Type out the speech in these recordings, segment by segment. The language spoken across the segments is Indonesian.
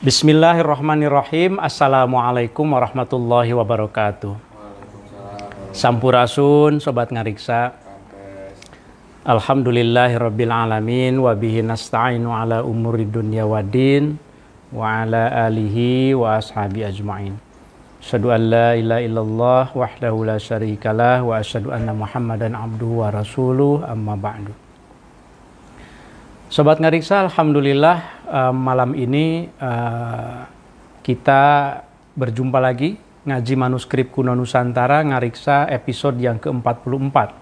Bismillahirrahmanirrahim. Assalamualaikum warahmatullahi wabarakatuh. Sampurasun sobat ngariksa. Alhamdulillahirabbil alamin wa bihi nasta'inu ala umuri dunya waddin wa ala alihi wa ashabi ajmain. Asyhadu an la ilaha illallah wahdahu la syarikalah wa asyhadu anna Muhammadan abduhu wa rasuluh, amma ba'du. Sobat ngariksa, alhamdulillah malam ini kita berjumpa lagi ngaji manuskrip kuno Nusantara ngariksa episode yang ke-44.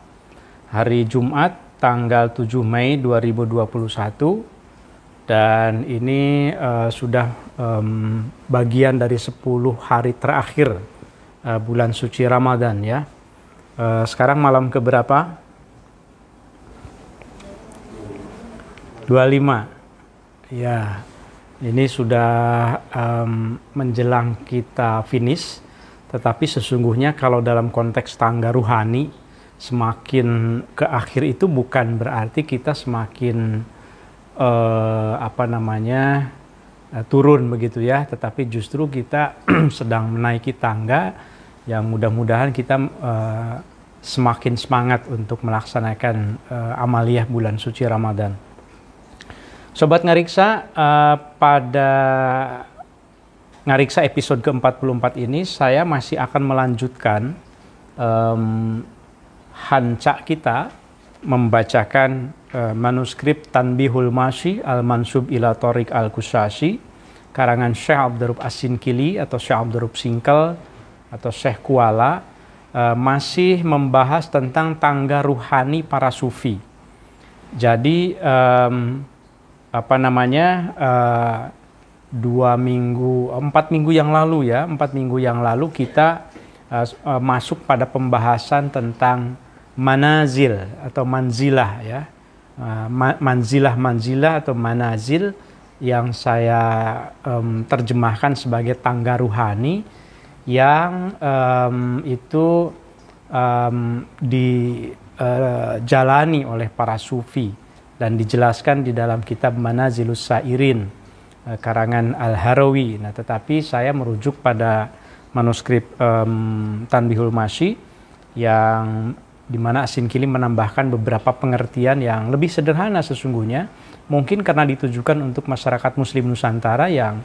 Hari Jumat tanggal 7 Mei 2021 dan ini sudah bagian dari 10 hari terakhir bulan suci Ramadan ya. Sekarang malam keberapa? 25. Ya, ini sudah menjelang kita finish. Tetapi sesungguhnya kalau dalam konteks tangga ruhani, semakin ke akhir itu bukan berarti kita semakin turun begitu ya. Tetapi justru kita sedang menaiki tangga yang mudah-mudahan kita semakin semangat untuk melaksanakan amaliyah bulan suci Ramadan. Sobat ngariksa, pada ngariksa episode ke-44 ini saya masih akan melanjutkan hancak kita membacakan manuskrip Tanbihul Masyi Al-Mansub ila Thoriq Al-Qushasyi karangan Syekh Abdurrub As-Sinkili atau Syekh Abdurrub Singkel atau Syekh Kuala, masih membahas tentang tangga ruhani para sufi. Jadi 4 minggu yang lalu kita masuk pada pembahasan tentang manazil atau manzilah ya, manzilah atau manazil yang saya terjemahkan sebagai tangga ruhani yang itu dijalani oleh para sufi dan dijelaskan di dalam kitab Manazilus Sairin karangan Al-Harawi. Nah, tetapi saya merujuk pada manuskrip Tanbihul Masyi yang dimana As-Sinkili menambahkan beberapa pengertian yang lebih sederhana sesungguhnya, mungkin karena ditujukan untuk masyarakat Muslim Nusantara yang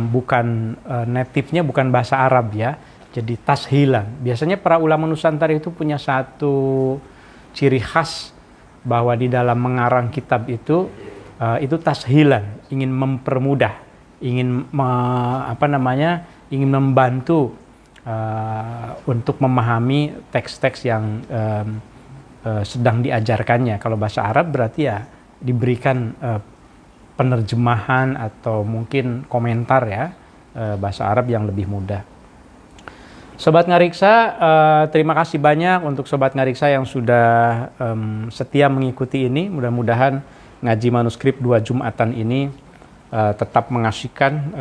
bukan native-nya bukan bahasa Arab ya, jadi tashilan. Biasanya para ulama Nusantara itu punya satu ciri khas bahwa di dalam mengarang kitab itu tashilan, ingin mempermudah, ingin membantu untuk memahami teks-teks yang sedang diajarkannya. Kalau bahasa Arab berarti ya diberikan penerjemahan atau mungkin komentar ya, bahasa Arab yang lebih mudah. Sobat ngariksa, terima kasih banyak untuk sobat ngariksa yang sudah setia mengikuti ini. Mudah-mudahan ngaji manuskrip 2 Jumatan ini tetap mengasihkan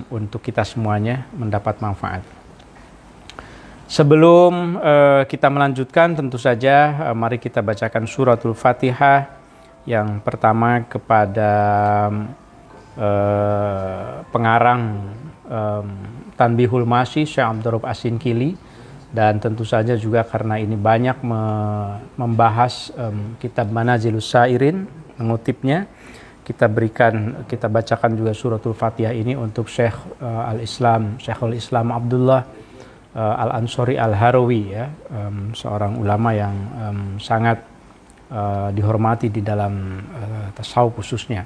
untuk kita semuanya mendapat manfaat. Sebelum kita melanjutkan, tentu saja mari kita bacakan suratul Fatihah yang pertama kepada pengarang Tanbihul Masyi Syekh Abdurrub As-Sinkili, dan tentu saja juga karena ini banyak membahas kitab Manazilus Sairin, mengutipnya, kita bacakan juga suratul Fatihah ini untuk Syekhul Islam Abdullah Al-Ansori Al-Harawi ya, seorang ulama yang sangat dihormati di dalam tasawuf khususnya.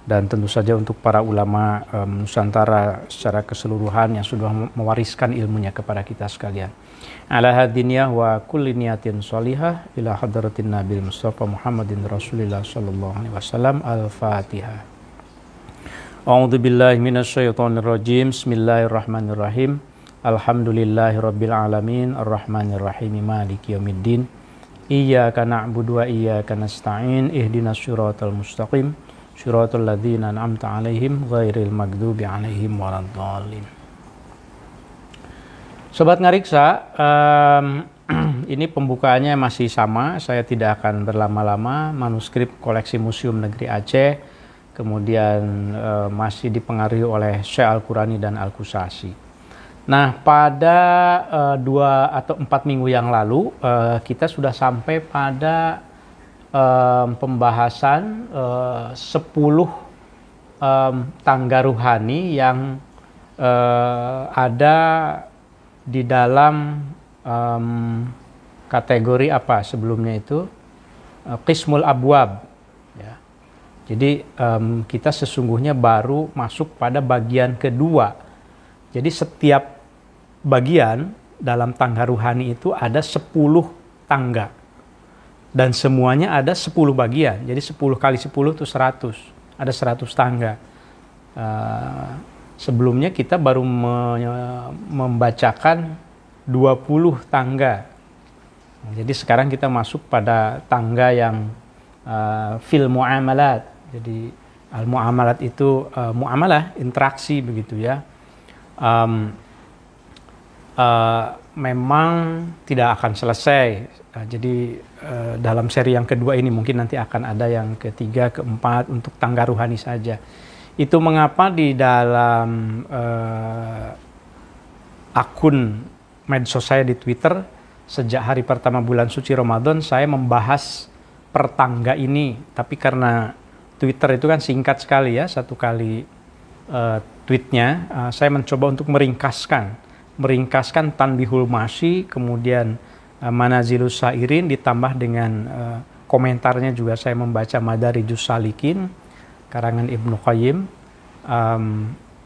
Dan tentu saja untuk para ulama Nusantara secara keseluruhan yang sudah mewariskan ilmunya kepada kita sekalian. Ala hadiniyah wa kulli niyatin sholihah ila hadratin Nabil Mustafa Muhammadin Rasulillah sallallahu alaihi wasallam. Al-Fatihah. A'udzu billahi minasyaitonir rajim. Bismillahirrahmanirrahim. Alhamdulillahirabbil alamin arrahmanir rahim maliki yaumiddin. Iyyaka na'budu wa iyyaka nasta'in. Ihdinas siratal mustaqim. Syiratul ladzina an'amta 'alaihim ghairil maghdubi 'alaihim waladdallin. Sobat ngariksa, ini pembukaannya masih sama. Saya tidak akan berlama-lama. Manuskrip koleksi Museum Negeri Aceh kemudian masih dipengaruhi oleh Syekh Al-Qurani dan Al-Qusasi. Nah, pada 2 atau 4 minggu yang lalu kita sudah sampai pada pembahasan 10 tangga ruhani yang ada di dalam kategori apa sebelumnya itu qismul abwab ya. Jadi kita sesungguhnya baru masuk pada bagian kedua. Jadi setiap bagian dalam tangga ruhani itu ada 10 tangga. Dan semuanya ada 10 bagian. Jadi 10 kali 10 itu 100. Ada 100 tangga. Sebelumnya kita baru membacakan 20 tangga. Jadi sekarang kita masuk pada tangga yang fil muamalat. Jadi al-muamalat itu muamalah, interaksi begitu ya. Memang tidak akan selesai. Jadi dalam seri yang kedua ini mungkin nanti akan ada yang ketiga, keempat untuk tangga ruhani saja. Itu mengapa di dalam akun medsos saya di Twitter sejak hari pertama bulan suci Ramadan saya membahas per tangga ini. Tapi karena Twitter itu kan singkat sekali ya, satu kali tweetnya, saya mencoba untuk meringkaskan Tanbihul Masyi, kemudian Manazilus Sairin, ditambah dengan komentarnya juga saya membaca Madarijus Salikin karangan Ibnu Qayyim,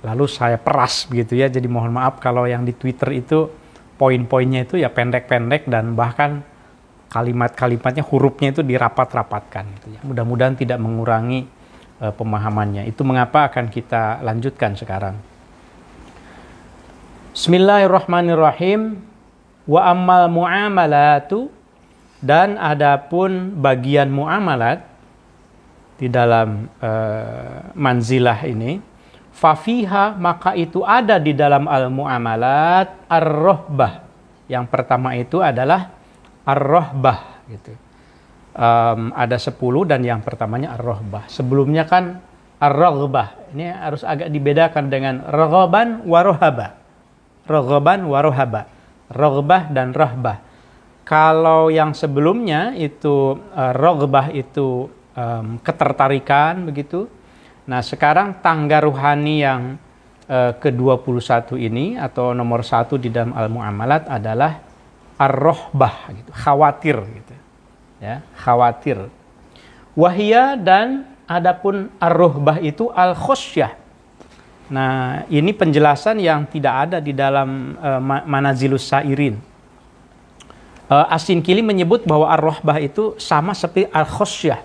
lalu saya peras begitu ya. Jadi mohon maaf kalau yang di Twitter itu poin-poinnya itu ya pendek-pendek dan bahkan kalimat-kalimatnya, hurufnya itu dirapat-rapatkan gitu ya. Mudah-mudahan tidak mengurangi pemahamannya. Itu mengapa akan kita lanjutkan sekarang. Bismillahirrahmanirrahim. Wa ammal muamalatu, dan adapun bagian muamalat di dalam manzilah ini, fafiha, maka itu ada di dalam al-muamalat ar-rohbah. Yang pertama itu adalah ar-rohbah gitu. Ada 10 dan yang pertamanya ar-rohbah. Sebelumnya kan ar-rohbah. Ini harus agak dibedakan dengan raghaban wa rohaba. Raghaban wa rohaba. Raghbah dan rahbah. Kalau yang sebelumnya itu raghbah itu ketertarikan begitu. Nah, sekarang tangga ruhani yang ke-21 ini atau nomor 1 di dalam al-muamalat adalah ar-rohbah gitu, khawatir gitu. Ya, khawatir. Wahia, dan adapun ar-rohbah itu al-khosyah. Nah, ini penjelasan yang tidak ada di dalam Manazilus Sairin. As-Sinkili menyebut bahwa ar-rohbah itu sama seperti al-khosyah.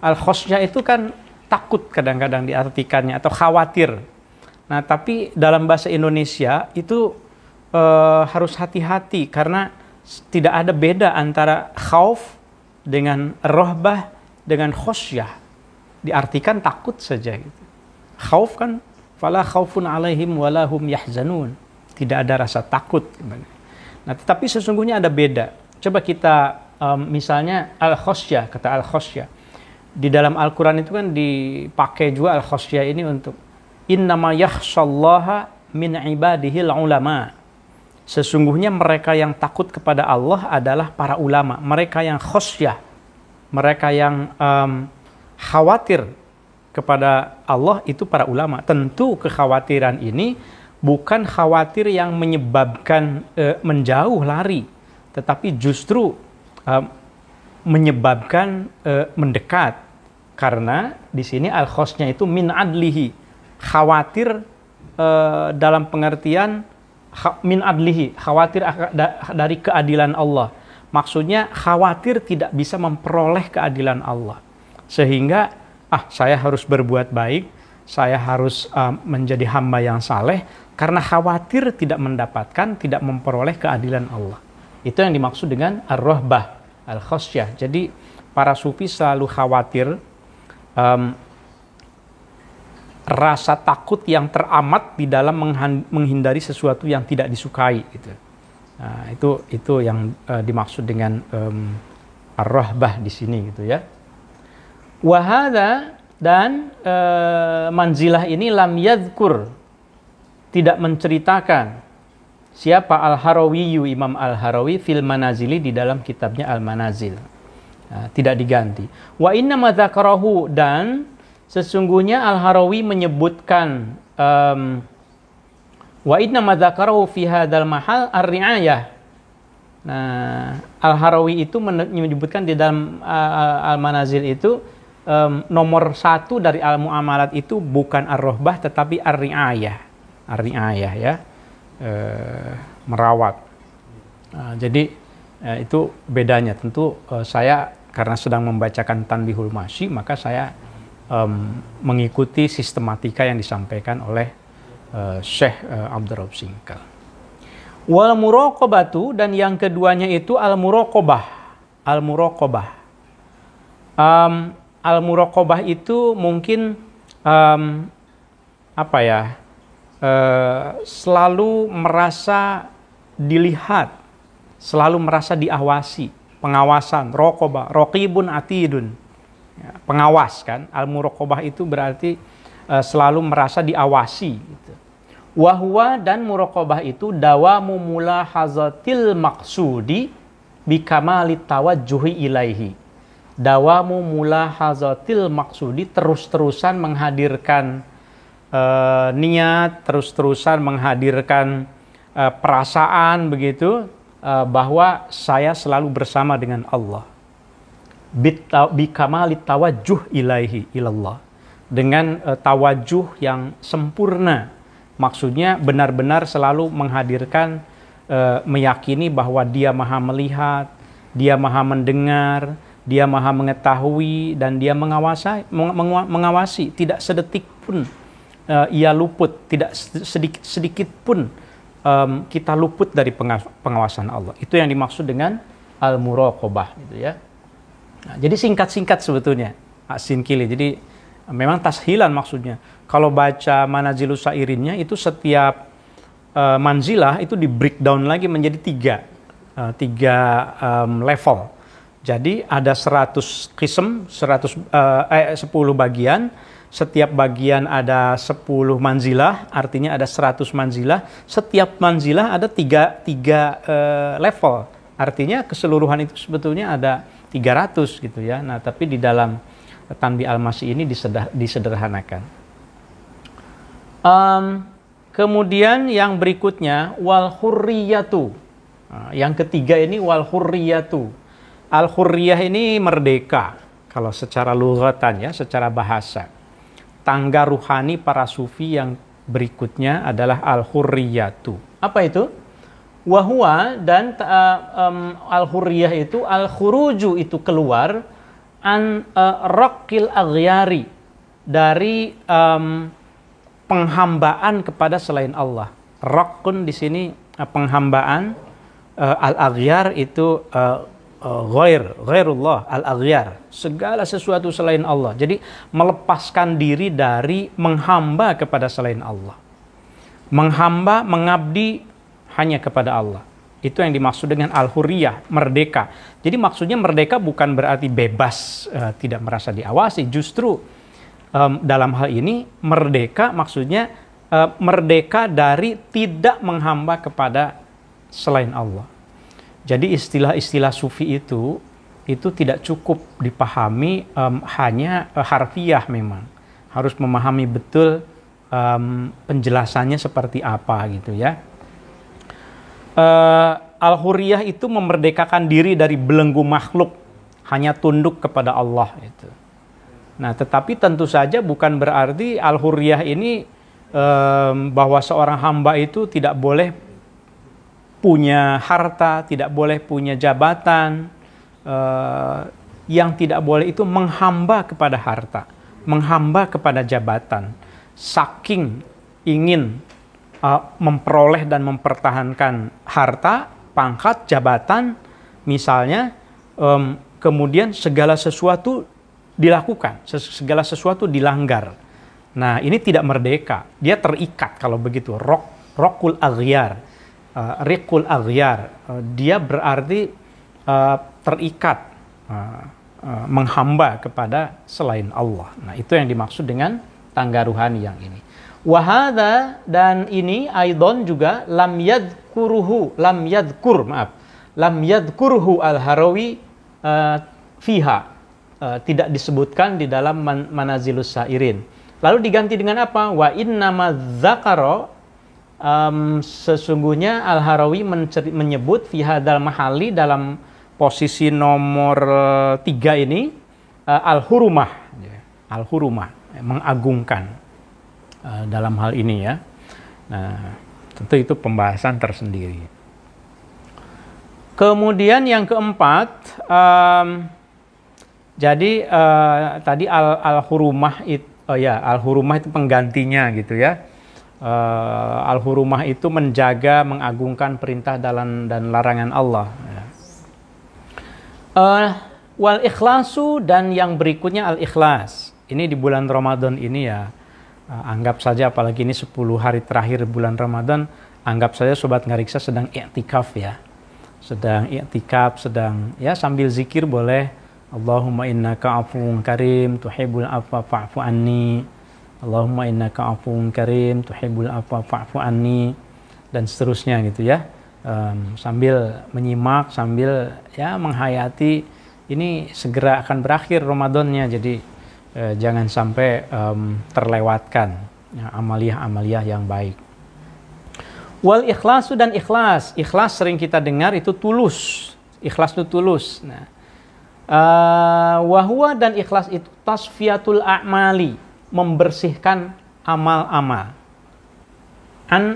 Al-khosyah itu kan takut kadang-kadang diartikannya atau khawatir. Nah, tapi dalam bahasa Indonesia itu harus hati-hati karena tidak ada beda antara khauf dengan rohbah dengan khosyah. Diartikan takut saja gitu. Khauf kan fala khaufun alaihim walahum yahzanun. Tidak ada rasa takut. Nah, tetapi sesungguhnya ada beda. Coba kita misalnya al-khosyah, kata al-khosyah. Di dalam Al-Quran itu kan dipakai juga al-khosyah ini untuk innama yakhshallaha min ibadihil ulama. Sesungguhnya mereka yang takut kepada Allah adalah para ulama. Mereka yang khosyah, mereka yang khawatir kepada Allah itu para ulama. Tentu kekhawatiran ini bukan khawatir yang menyebabkan menjauh lari, tetapi justru menyebabkan mendekat. Karena di sini al-khosnya itu min adlihi, khawatir dalam pengertian min adlihi, khawatir dari keadilan Allah. Maksudnya khawatir tidak bisa memperoleh keadilan Allah. Sehingga saya harus berbuat baik, saya harus menjadi hamba yang saleh karena khawatir tidak mendapatkan, tidak memperoleh keadilan Allah. Itu yang dimaksud dengan ar-rohbah, al-khosyah. Jadi para sufi selalu khawatir, rasa takut yang teramat di dalam menghindari sesuatu yang tidak disukai gitu. Nah, itu yang dimaksud dengan ar-rohbah di sini gitu ya. Wahada, Dan manzilah ini lam yadhkur, tidak menceritakan siapa Al-Harawiyu, Imam Al-Harawi fil manazili, di dalam kitabnya Al-Manazil. Tidak diganti. Wa inna ma dzakarahu, dan sesungguhnya Al-Harawi menyebutkan wa inna ma dzakarahu fi hadzal mahal ar-ri'ayah. Nah, Al-Harawi itu menyebutkan di dalam Al-Manazil itu nomor 1 dari al-muamalat itu bukan ar-rohbah tetapi ar-ri'ayah. Ar-ri'ayah ya, merawat. Jadi itu bedanya. Tentu saya karena sedang membacakan Tanbihul Masyi, maka saya mengikuti sistematika yang disampaikan oleh Syekh Abdur Rauf Singkal. Wal muraqabatu, dan yang keduanya itu al-muraqabah. Al-muraqabah. Al-muraqabah itu mungkin selalu merasa dilihat, selalu merasa diawasi, pengawasan, raqabah, raqibun atidun. Ya, pengawas kan. Al-muraqabah itu berarti selalu merasa diawasi gitu. Wahwa, dan muraqabah itu dawamu mulahazatil maqsudi bikamalit tawajjuhi ilaihi. Dawamu mulahazatil maqsudi, terus-terusan menghadirkan niat, terus-terusan menghadirkan perasaan begitu, bahwa saya selalu bersama dengan Allah. Bikamalit tawajjuh ilaihi ilallah, dengan tawajuh yang sempurna. Maksudnya benar-benar selalu menghadirkan, meyakini bahwa Dia Maha melihat, Dia Maha mendengar, Dia Maha mengetahui, dan Dia mengawasi. Tidak sedetik pun Ia luput, tidak sedikit pun kita luput dari pengawasan Allah. Itu yang dimaksud dengan al-muraqabah gitu ya. Nah, jadi singkat-singkat sebetulnya As-Sinkili. Jadi memang tashilan maksudnya. Kalau baca Manazilus Sairinnya itu setiap manzilah itu di breakdown lagi menjadi tiga level. Jadi ada 100 qism, 10 bagian. Setiap bagian ada 10 manzilah, artinya ada 100 manzilah. Setiap manzilah ada tiga level. Artinya keseluruhan itu sebetulnya ada 300 gitu ya. Nah, tapi di dalam Tanbih Al-Masyi ini disederhanakan. Kemudian yang berikutnya wal hurriyatu. Yang ketiga ini wal hurriyatu. Al hurriyah ini merdeka kalau secara lughatan ya, secara bahasa. Tangga ruhani para sufi yang berikutnya adalah al hurriyatu. Apa itu? Wahwa, dan al hurriyah itu al khuruju, itu keluar an raqil aghyari, dari penghambaan kepada selain Allah. Raqun di sini penghambaan, al-aghyar itu ghairullah, al-aghyar, segala sesuatu selain Allah. Jadi melepaskan diri dari menghamba kepada selain Allah. Menghamba, mengabdi hanya kepada Allah. Itu yang dimaksud dengan al-hurriyah, merdeka. Jadi maksudnya merdeka bukan berarti bebas, tidak merasa diawasi. Justru dalam hal ini merdeka maksudnya merdeka dari tidak menghamba kepada selain Allah. Jadi istilah-istilah sufi itu tidak cukup dipahami hanya harfiah, memang harus memahami betul penjelasannya seperti apa gitu ya. Al-hurriyah itu memerdekakan diri dari belenggu makhluk, hanya tunduk kepada Allah itu. Nah, tetapi tentu saja bukan berarti al-hurriyah ini bahwa seorang hamba itu tidak boleh punya harta, tidak boleh punya jabatan. Yang tidak boleh itu menghamba kepada harta, menghamba kepada jabatan. Saking ingin memperoleh dan mempertahankan harta, pangkat, jabatan, misalnya, kemudian segala sesuatu dilakukan, segala sesuatu dilanggar. Nah, ini tidak merdeka, dia terikat kalau begitu. Raqul aghyar, riqul aghyar, dia berarti terikat. menghamba kepada selain Allah. Nah, itu yang dimaksud dengan tangga ruhani yang ini. Wahada, dan ini aidon juga lam yadhkurhu al-Harawi fiha, tidak disebutkan di dalam Manazilus Sairin. Lalu diganti dengan apa? Wa innama dzakara, sesungguhnya Al-Harawi menyebut fi hadzal mahali, dalam posisi nomor 3 ini, al-hurumah, mengagungkan dalam hal ini ya. Nah, tentu itu pembahasan tersendiri. Kemudian yang keempat, jadi tadi al-hurumah itu, al-hurumah itu penggantinya gitu ya. Al-hurumah itu menjaga, mengagungkan perintah dan larangan Allah. Wal ikhlasu, dan yang berikutnya al-ikhlas. Ini di bulan Ramadan ini ya, anggap saja, apalagi ini 10 hari terakhir bulan Ramadan, anggap saja Sobat Ngariksa sedang i'tikaf ya. Sedang i'tikaf, sedang ya sambil zikir boleh. Allahumma innaka afuwun karim tuhibbul afwa fa'fu anni. Allahumma innaka afuwun karim tuhibbul afwa fa'fu anni, dan seterusnya gitu ya. Sambil menyimak, sambil ya menghayati ini segera akan berakhir Ramadannya, jadi jangan sampai terlewatkan ya, amaliyah-amaliyah yang baik. Wal ikhlasu, dan ikhlas. Ikhlas sering kita dengar itu tulus. Ikhlas itu tulus. Nah, wahwa, dan ikhlas itu tasfiyatul a'mali, membersihkan amal-amal.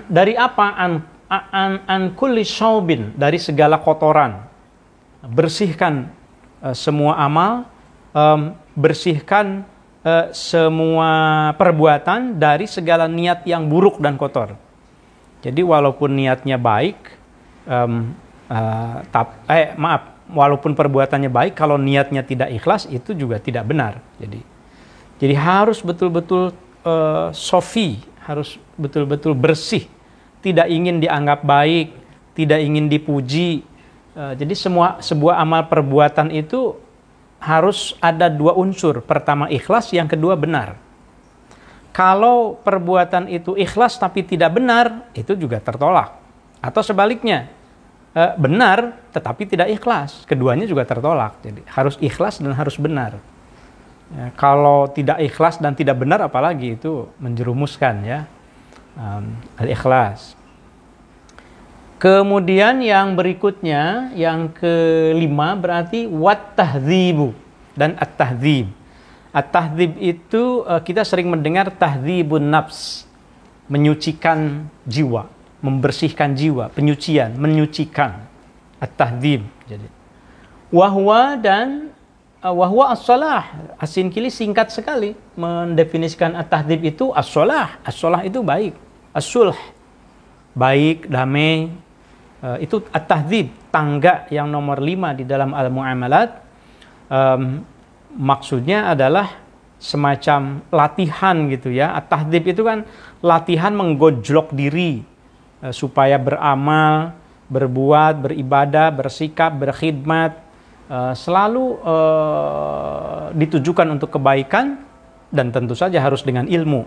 Dari apa? An kulli syaubin, dari segala kotoran. Bersihkan semua amal, bersihkan semua perbuatan dari segala niat yang buruk dan kotor. Jadi walaupun niatnya baik, walaupun perbuatannya baik, kalau niatnya tidak ikhlas itu juga tidak benar. Jadi harus betul-betul sofi, harus betul-betul bersih, tidak ingin dianggap baik, tidak ingin dipuji. Jadi sebuah amal perbuatan itu harus ada 2 unsur. Pertama ikhlas, yang kedua benar. Kalau perbuatan itu ikhlas tapi tidak benar, itu juga tertolak. Atau sebaliknya, benar tetapi tidak ikhlas, keduanya juga tertolak. Jadi harus ikhlas dan harus benar. Ya, kalau tidak ikhlas dan tidak benar, apalagi itu menjerumuskan ya. Al-ikhlas. Kemudian yang berikutnya, yang kelima, berarti wat-tahdzibu dan at-tahdzib. At-tahdzib itu kita sering mendengar tahdzibun nafs, menyucikan jiwa, membersihkan jiwa, penyucian, menyucikan. At-tahdzib. Jadi wahwa, dan wahwa as-shalah. As-Sinkili singkat sekali mendefinisikan at-tahdzib itu as-shalah. As-shalah itu baik, as-sulh, baik, damai. Itu at-tahdzib, tangga yang nomor 5 di dalam al-muamalat. Maksudnya adalah semacam latihan gitu ya. At-tahdzib itu kan latihan menggojlok diri supaya beramal, berbuat, beribadah, bersikap, berkhidmat, selalu ditujukan untuk kebaikan, dan tentu saja harus dengan ilmu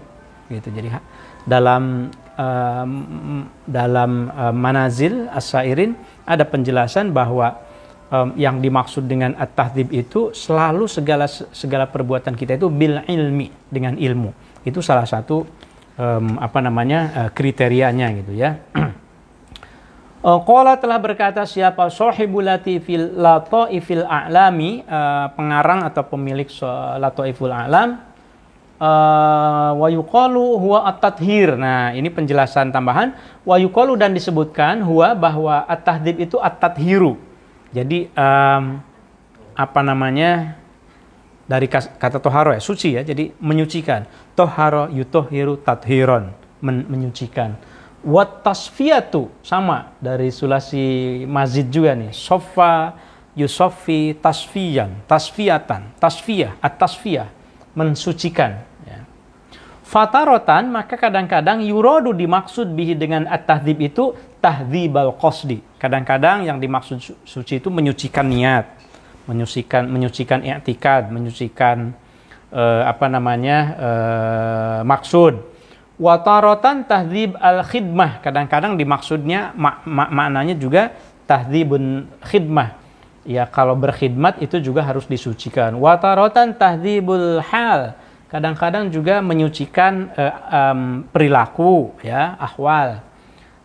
gitu. Jadi dalam Manazil As-Sairin ada penjelasan bahwa yang dimaksud dengan at-tahdzib itu selalu segala perbuatan kita itu bil ilmi, dengan ilmu. Itu salah satu kriterianya gitu ya. Qala telah berkata siapa sahibul latifil lataifil a'lami, pengarang atau pemilik lataiful a'lam, wa yuqalu huwa at-tathhir. Nah, ini penjelasan tambahan. Wa yuqalu, dan disebutkan huwa, bahwa at-tahdzib itu at-tathhiru. Jadi dari kata toharo ya, suci ya, jadi menyucikan. Toharo yutohiru tathhiron, menyucikan. Wat tasfiyatu, sama dari sulasi mazid juga nih. Sofa yusofi tasfiyan, tasfiyatan, tasfiyah, at-tasfiyah, mensucikan. Ya. Fatarotan, maka kadang-kadang yurodu, dimaksud bihi dengan at-tahdzib itu tahdzibal qasdi. Kadang-kadang yang dimaksud suci itu menyucikan niat, menyucikan i'tikad, menyucikan maksud. Wa taratan tahdzib al-khidmah, kadang-kadang dimaksudnya maknanya juga tahdzibun khidmah. Ya, kalau berkhidmat itu juga harus disucikan. Wa taratan tahdzibul hal, kadang-kadang juga menyucikan perilaku, ya, ahwal.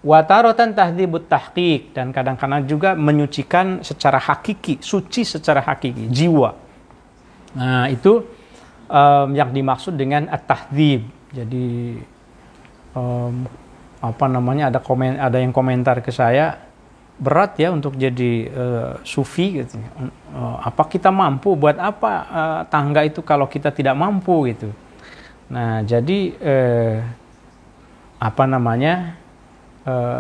Wa taratan tahdzibut tahqiq, dan kadang-kadang juga menyucikan secara hakiki, suci secara hakiki, jiwa. Nah, itu yang dimaksud dengan at-tahdzib. Jadi ada yang komentar ke saya, berat ya untuk jadi sufi gitu. Apa kita mampu? Buat apa tangga itu kalau kita tidak mampu gitu. Nah, jadi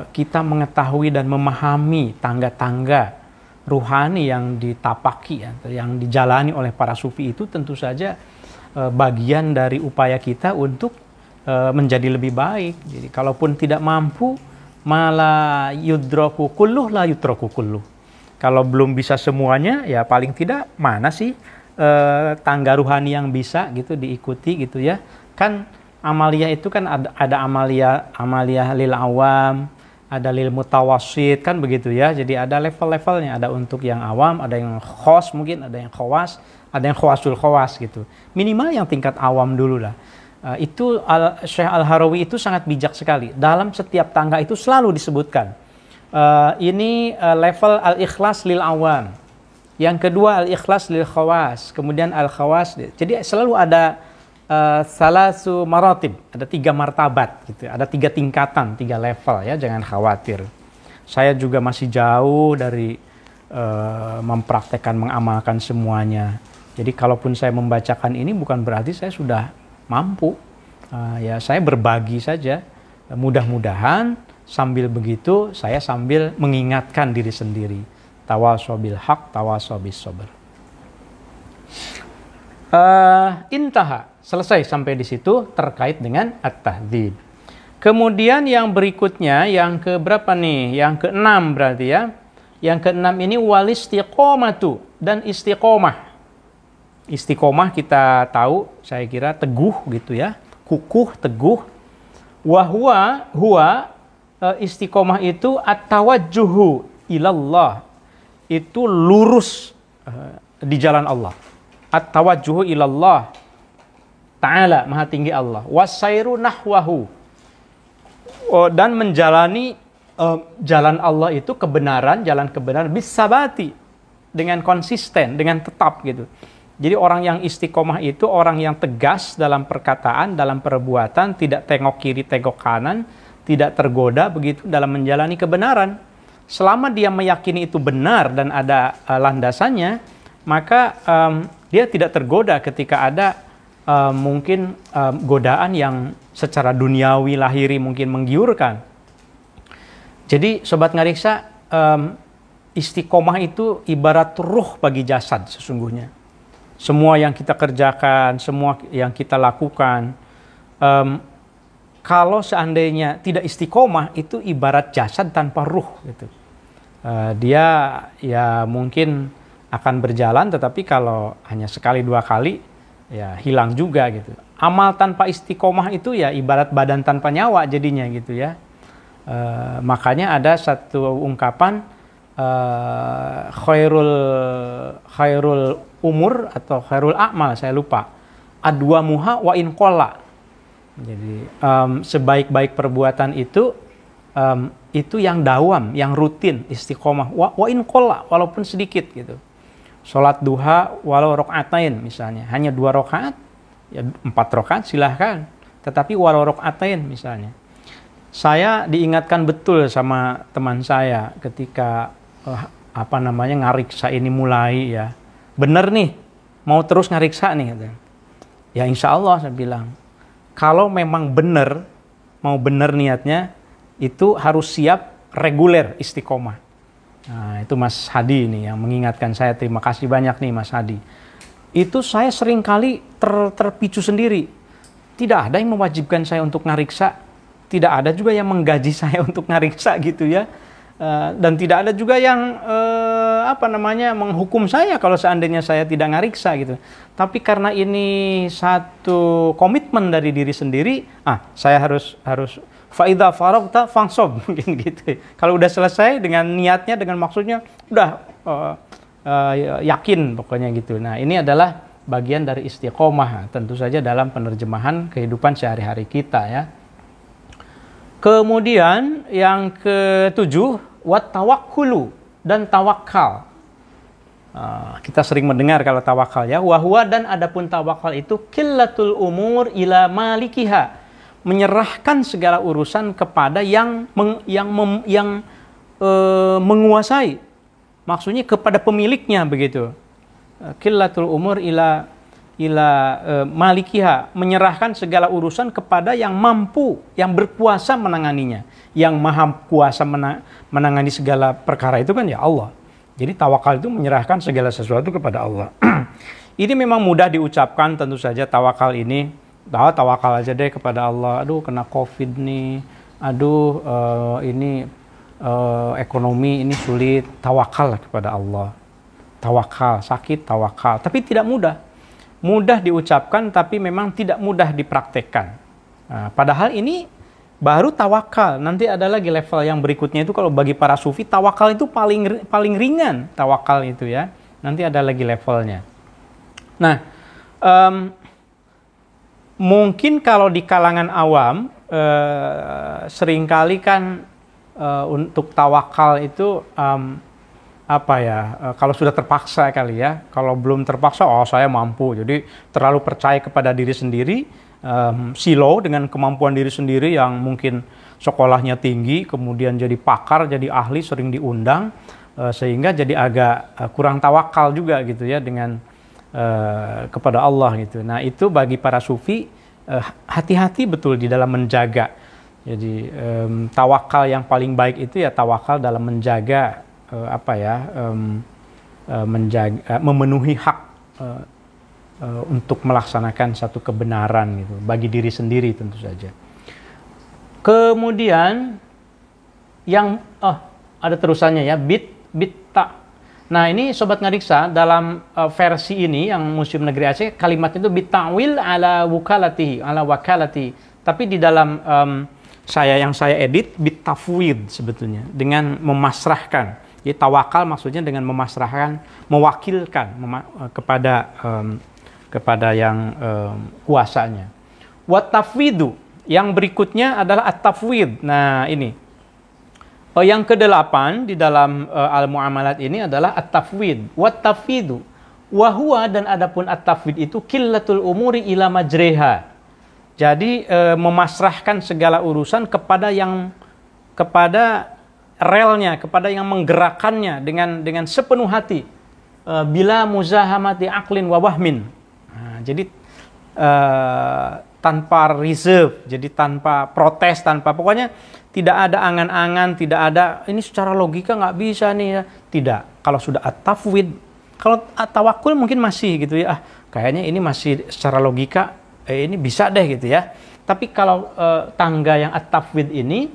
kita mengetahui dan memahami tangga-tangga ruhani yang ditapaki atau yang dijalani oleh para sufi itu tentu saja bagian dari upaya kita untuk menjadi lebih baik. Jadi kalaupun tidak mampu, malah yudraku kulluh la yutraku kulluh. Kalau belum bisa semuanya, ya paling tidak mana sih tangga ruhani yang bisa gitu diikuti gitu ya. Kan amaliyah itu kan ada amaliyah lil awam, ada lil mutawassit, kan begitu ya. Jadi ada level-levelnya, ada untuk yang awam, ada yang khos mungkin, ada yang khawas, ada yang khawasul khawas gitu. Minimal yang tingkat awam dulu lah. Itu Syekh Al-Harawi itu sangat bijak sekali. Dalam setiap tangga itu selalu disebutkan. Ini level al-ikhlas lil awam. Yang kedua al-ikhlas lil khawas. Kemudian al-khawas. Jadi selalu ada salasu maratib. Ada 3 martabat gitu. Ada 3 tingkatan, 3 level ya. Jangan khawatir. Saya juga masih jauh dari mempraktekkan, mengamalkan semuanya. Jadi kalaupun saya membacakan ini bukan berarti saya sudah mampu. Ya saya berbagi saja. Mudah-mudahan sambil begitu saya sambil mengingatkan diri sendiri. Tawasau bil haq, tawasau bis sabr. Intaha, selesai sampai di situ terkait dengan at-tahdzib. Kemudian yang berikutnya, yang ke berapa nih? Yang ke-6 berarti ya. Yang ke-6 ini wal istiqomatu, dan istiqomah. Istiqomah kita tahu, saya kira teguh gitu ya, kukuh, teguh. Huwa istiqomah itu at-tawajjuhu ilallah, itu lurus di jalan Allah. At-tawajjuhu ilallah ta'ala, maha tinggi Allah. Wasairu nahwahu, dan menjalani jalan Allah itu kebenaran, jalan kebenaran bisabati, dengan konsisten, dengan tetap gitu. Jadi orang yang istiqomah itu orang yang tegas dalam perkataan, dalam perbuatan, tidak tengok kiri, tengok kanan, tidak tergoda begitu dalam menjalani kebenaran. Selama dia meyakini itu benar dan ada landasannya, maka dia tidak tergoda ketika ada mungkin godaan yang secara duniawi, lahiri mungkin menggiurkan. Jadi Sobat Ngariksa, istiqomah itu ibarat ruh bagi jasad sesungguhnya. Semua yang kita kerjakan, semua yang kita lakukan, kalau seandainya tidak istiqomah, itu ibarat jasad tanpa ruh gitu. Dia ya mungkin akan berjalan, tetapi kalau hanya sekali 2 kali, ya hilang juga gitu. Amal tanpa istiqomah itu ya ibarat badan tanpa nyawa jadinya gitu ya. Makanya ada satu ungkapan, khairul umur atau khairul a'mal, saya lupa, adwamuha wa in qalla. Jadi sebaik-baik perbuatan itu yang dawam, yang rutin, istiqomah, wa in qalla, walaupun sedikit gitu. Sholat duha walau rokaatain misalnya, hanya 2 rakaat, ya 4 rakaat silahkan, tetapi walau rokaatain misalnya. Saya diingatkan betul sama teman saya ketika ngariksa ini mulai ya. Bener nih, mau terus ngariksa nih. Ya insya Allah saya bilang, kalau memang bener, mau bener niatnya, itu harus siap reguler istiqomah. Nah itu Mas Hadi nih yang mengingatkan saya, terima kasih banyak nih Mas Hadi. Itu saya seringkali terpicu sendiri. Tidak ada yang mewajibkan saya untuk ngariksa, tidak ada juga yang menggaji saya untuk ngariksa gitu ya. Dan tidak ada juga yang menghukum saya kalau seandainya saya tidak ngariksa gitu. Tapi karena ini satu komitmen dari diri sendiri, saya harus faida faragta fangsob mungkin gitu. Kalau udah selesai dengan niatnya, dengan maksudnya, udah yakin pokoknya gitu. Nah, ini adalah bagian dari istiqomah, tentu saja dalam penerjemahan kehidupan sehari-hari kita ya. Kemudian yang ketujuh, wat tawakkulu, dan tawakal. Kita sering mendengar kalau tawakal ya. Wahwa, dan adapun tawakal itu qillatul umur ila malikiha, menyerahkan segala urusan kepada yang menguasai. Maksudnya kepada pemiliknya begitu. Qillatul umur ila malikiha, menyerahkan segala urusan kepada yang mampu, yang berkuasa menanganinya. Yang maha kuasa menangani segala perkara itu kan ya Allah. Jadi tawakal itu menyerahkan segala sesuatu kepada Allah. Ini memang mudah diucapkan tentu saja tawakal ini. Tawakal aja deh kepada Allah. Aduh, kena COVID nih. Aduh, ekonomi ini sulit. Tawakal kepada Allah. Tawakal, sakit, tawakal. Tapi tidak mudah. Mudah diucapkan, tapi memang tidak mudah dipraktekkan. Padahal ini baru tawakal. Nanti ada lagi level yang berikutnya itu kalau bagi para sufi, tawakal itu paling ringan. Tawakal itu ya. Nanti ada lagi levelnya. Nah, mungkin kalau di kalangan awam, seringkali kan untuk tawakal itu kalau sudah terpaksa kali ya. Kalau belum terpaksa, saya mampu. Jadi terlalu percaya kepada diri sendiri, silo dengan kemampuan diri sendiri yang mungkin sekolahnya tinggi, kemudian jadi pakar, jadi ahli, sering diundang, sehingga jadi agak kurang tawakal juga gitu ya dengan kepada Allah gitu. Nah, itu bagi para sufi hati-hati betul di dalam menjaga. Jadi tawakal yang paling baik itu ya tawakal dalam menjaga memenuhi hak untuk melaksanakan satu kebenaran gitu bagi diri sendiri tentu saja. Kemudian yang ada terusannya ya, bitta. Nah, ini sobat ngariksa dalam versi ini yang Museum Negeri Aceh kalimat itu bitawil ala wakalati. Tapi di dalam yang saya edit bitafwid sebetulnya dengan memasrahkan. Jadi tawakal maksudnya dengan memasrahkan, mewakilkan kepada yang kuasanya. Wat tafwidu, yang berikutnya adalah at-tafwid. Nah, ini. Yang ke-8 di dalam al-muamalat ini adalah at-tafwid. Wat tafwidu wa huwa, dan adapun at-tafwid itu qillatul umuri ila majriha. Jadi memasrahkan segala urusan kepada relnya, kepada yang menggerakkannya dengan sepenuh hati, bila muzahamati aqlin wa wahmin. Jadi tanpa reserve, jadi tanpa protes, pokoknya tidak ada angan-angan, tidak ada ini secara logika nggak bisa nih ya. Tidak. Kalau sudah at-tafwid, kalau at-tawakkul mungkin masih gitu ya, kayaknya ini masih secara logika ini bisa deh gitu ya. Tapi kalau tangga yang at-tafwid ini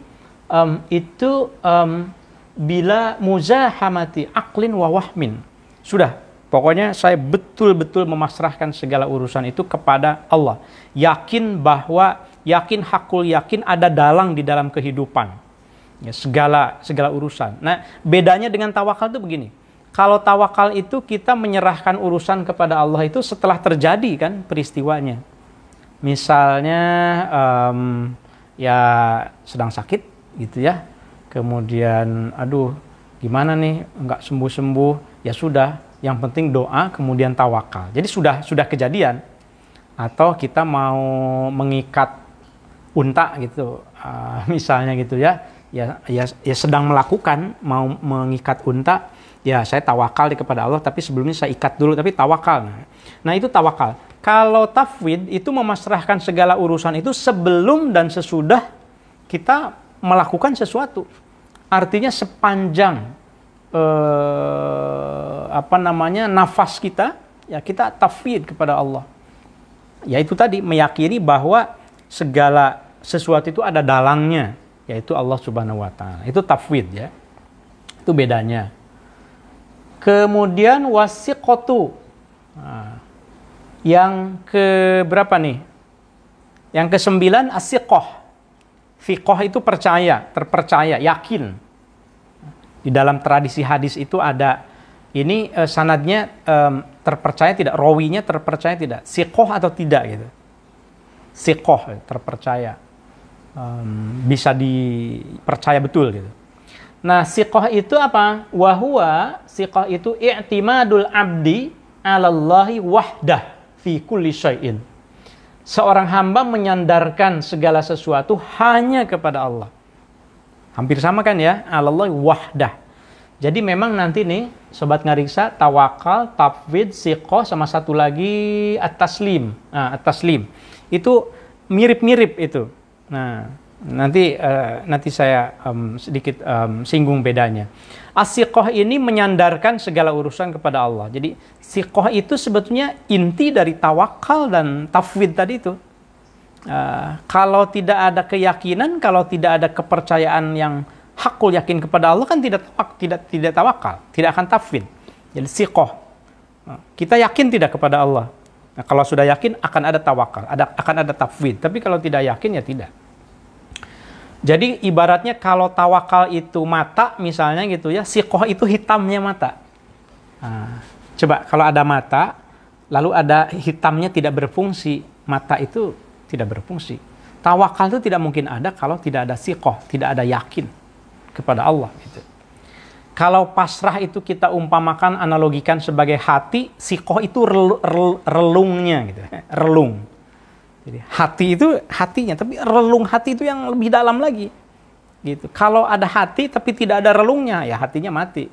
bila muzahamati aqlin wa wahmin. Sudah, pokoknya saya betul-betul memasrahkan segala urusan itu kepada Allah. Yakin hakul yakin ada dalang di dalam kehidupan. Ya, segala urusan. Nah, bedanya dengan tawakal itu begini. Kalau tawakal itu kita menyerahkan urusan kepada Allah itu setelah terjadi kan peristiwanya. Misalnya ya sedang sakit gitu ya, kemudian aduh gimana nih nggak sembuh-sembuh, ya sudah, yang penting doa kemudian tawakal. Jadi sudah kejadian. Atau kita mau mengikat unta gitu, misalnya gitu ya sedang melakukan mau mengikat unta, ya saya tawakal kepada Allah, tapi sebelumnya saya ikat dulu, tapi tawakal. Nah itu tawakal. Kalau tafwid itu memasrahkan segala urusan itu sebelum dan sesudah kita melakukan sesuatu. Artinya sepanjang nafas kita, ya kita tafwid kepada Allah. Ya itu tadi, meyakini bahwa segala sesuatu itu ada dalangnya, yaitu Allah Subhanahu wa taala. Itu tafwid ya. Itu bedanya. Kemudian wasiqatu. Nah, yang ke berapa nih? Yang ke-9 as-siqah. Fiqh itu percaya, terpercaya, yakin. Di dalam tradisi hadis itu ada ini sanadnya terpercaya tidak, rawinya terpercaya tidak, siqah atau tidak gitu. Siqah, terpercaya. Bisa dipercaya betul gitu. Nah, siqah itu apa? Wahwa, siqah itu i'timadul abdi 'alallahi wahdah fi kulli syai'in. Seorang hamba menyandarkan segala sesuatu hanya kepada Allah. Hampir sama kan ya? 'Alallahi wahdah. Jadi memang nanti nih, Sobat Ngariksa, tawakal, tafwid, siqah, sama satu lagi at-taslim. Nah, at-taslim. Itu mirip-mirip itu. Nah, nanti saya sedikit singgung bedanya. As-siqah ini menyandarkan segala urusan kepada Allah. Jadi siqah itu sebetulnya inti dari tawakal dan tafwid tadi itu. Kalau tidak ada keyakinan, kalau tidak ada kepercayaan yang hakul yakin kepada Allah, kan tidak tawakal, tidak akan tafwid. Jadi siqah. Kita yakin tidak kepada Allah. Nah, kalau sudah yakin akan ada tawakal, akan ada tafwid. Tapi kalau tidak yakin ya tidak. Jadi ibaratnya kalau tawakal itu mata misalnya gitu ya, siqah itu hitamnya mata. Nah, coba kalau ada mata, lalu ada hitamnya tidak berfungsi, mata itu tidak berfungsi. Tawakal itu tidak mungkin ada kalau tidak ada siqah, tidak ada yakin kepada Allah. Gitu. Kalau pasrah itu kita umpamakan, analogikan sebagai hati, siqah itu relungnya, gitu, relung. Jadi hati itu hatinya, tapi relung hati itu yang lebih dalam lagi. Gitu. Kalau ada hati tapi tidak ada relungnya, ya hatinya mati.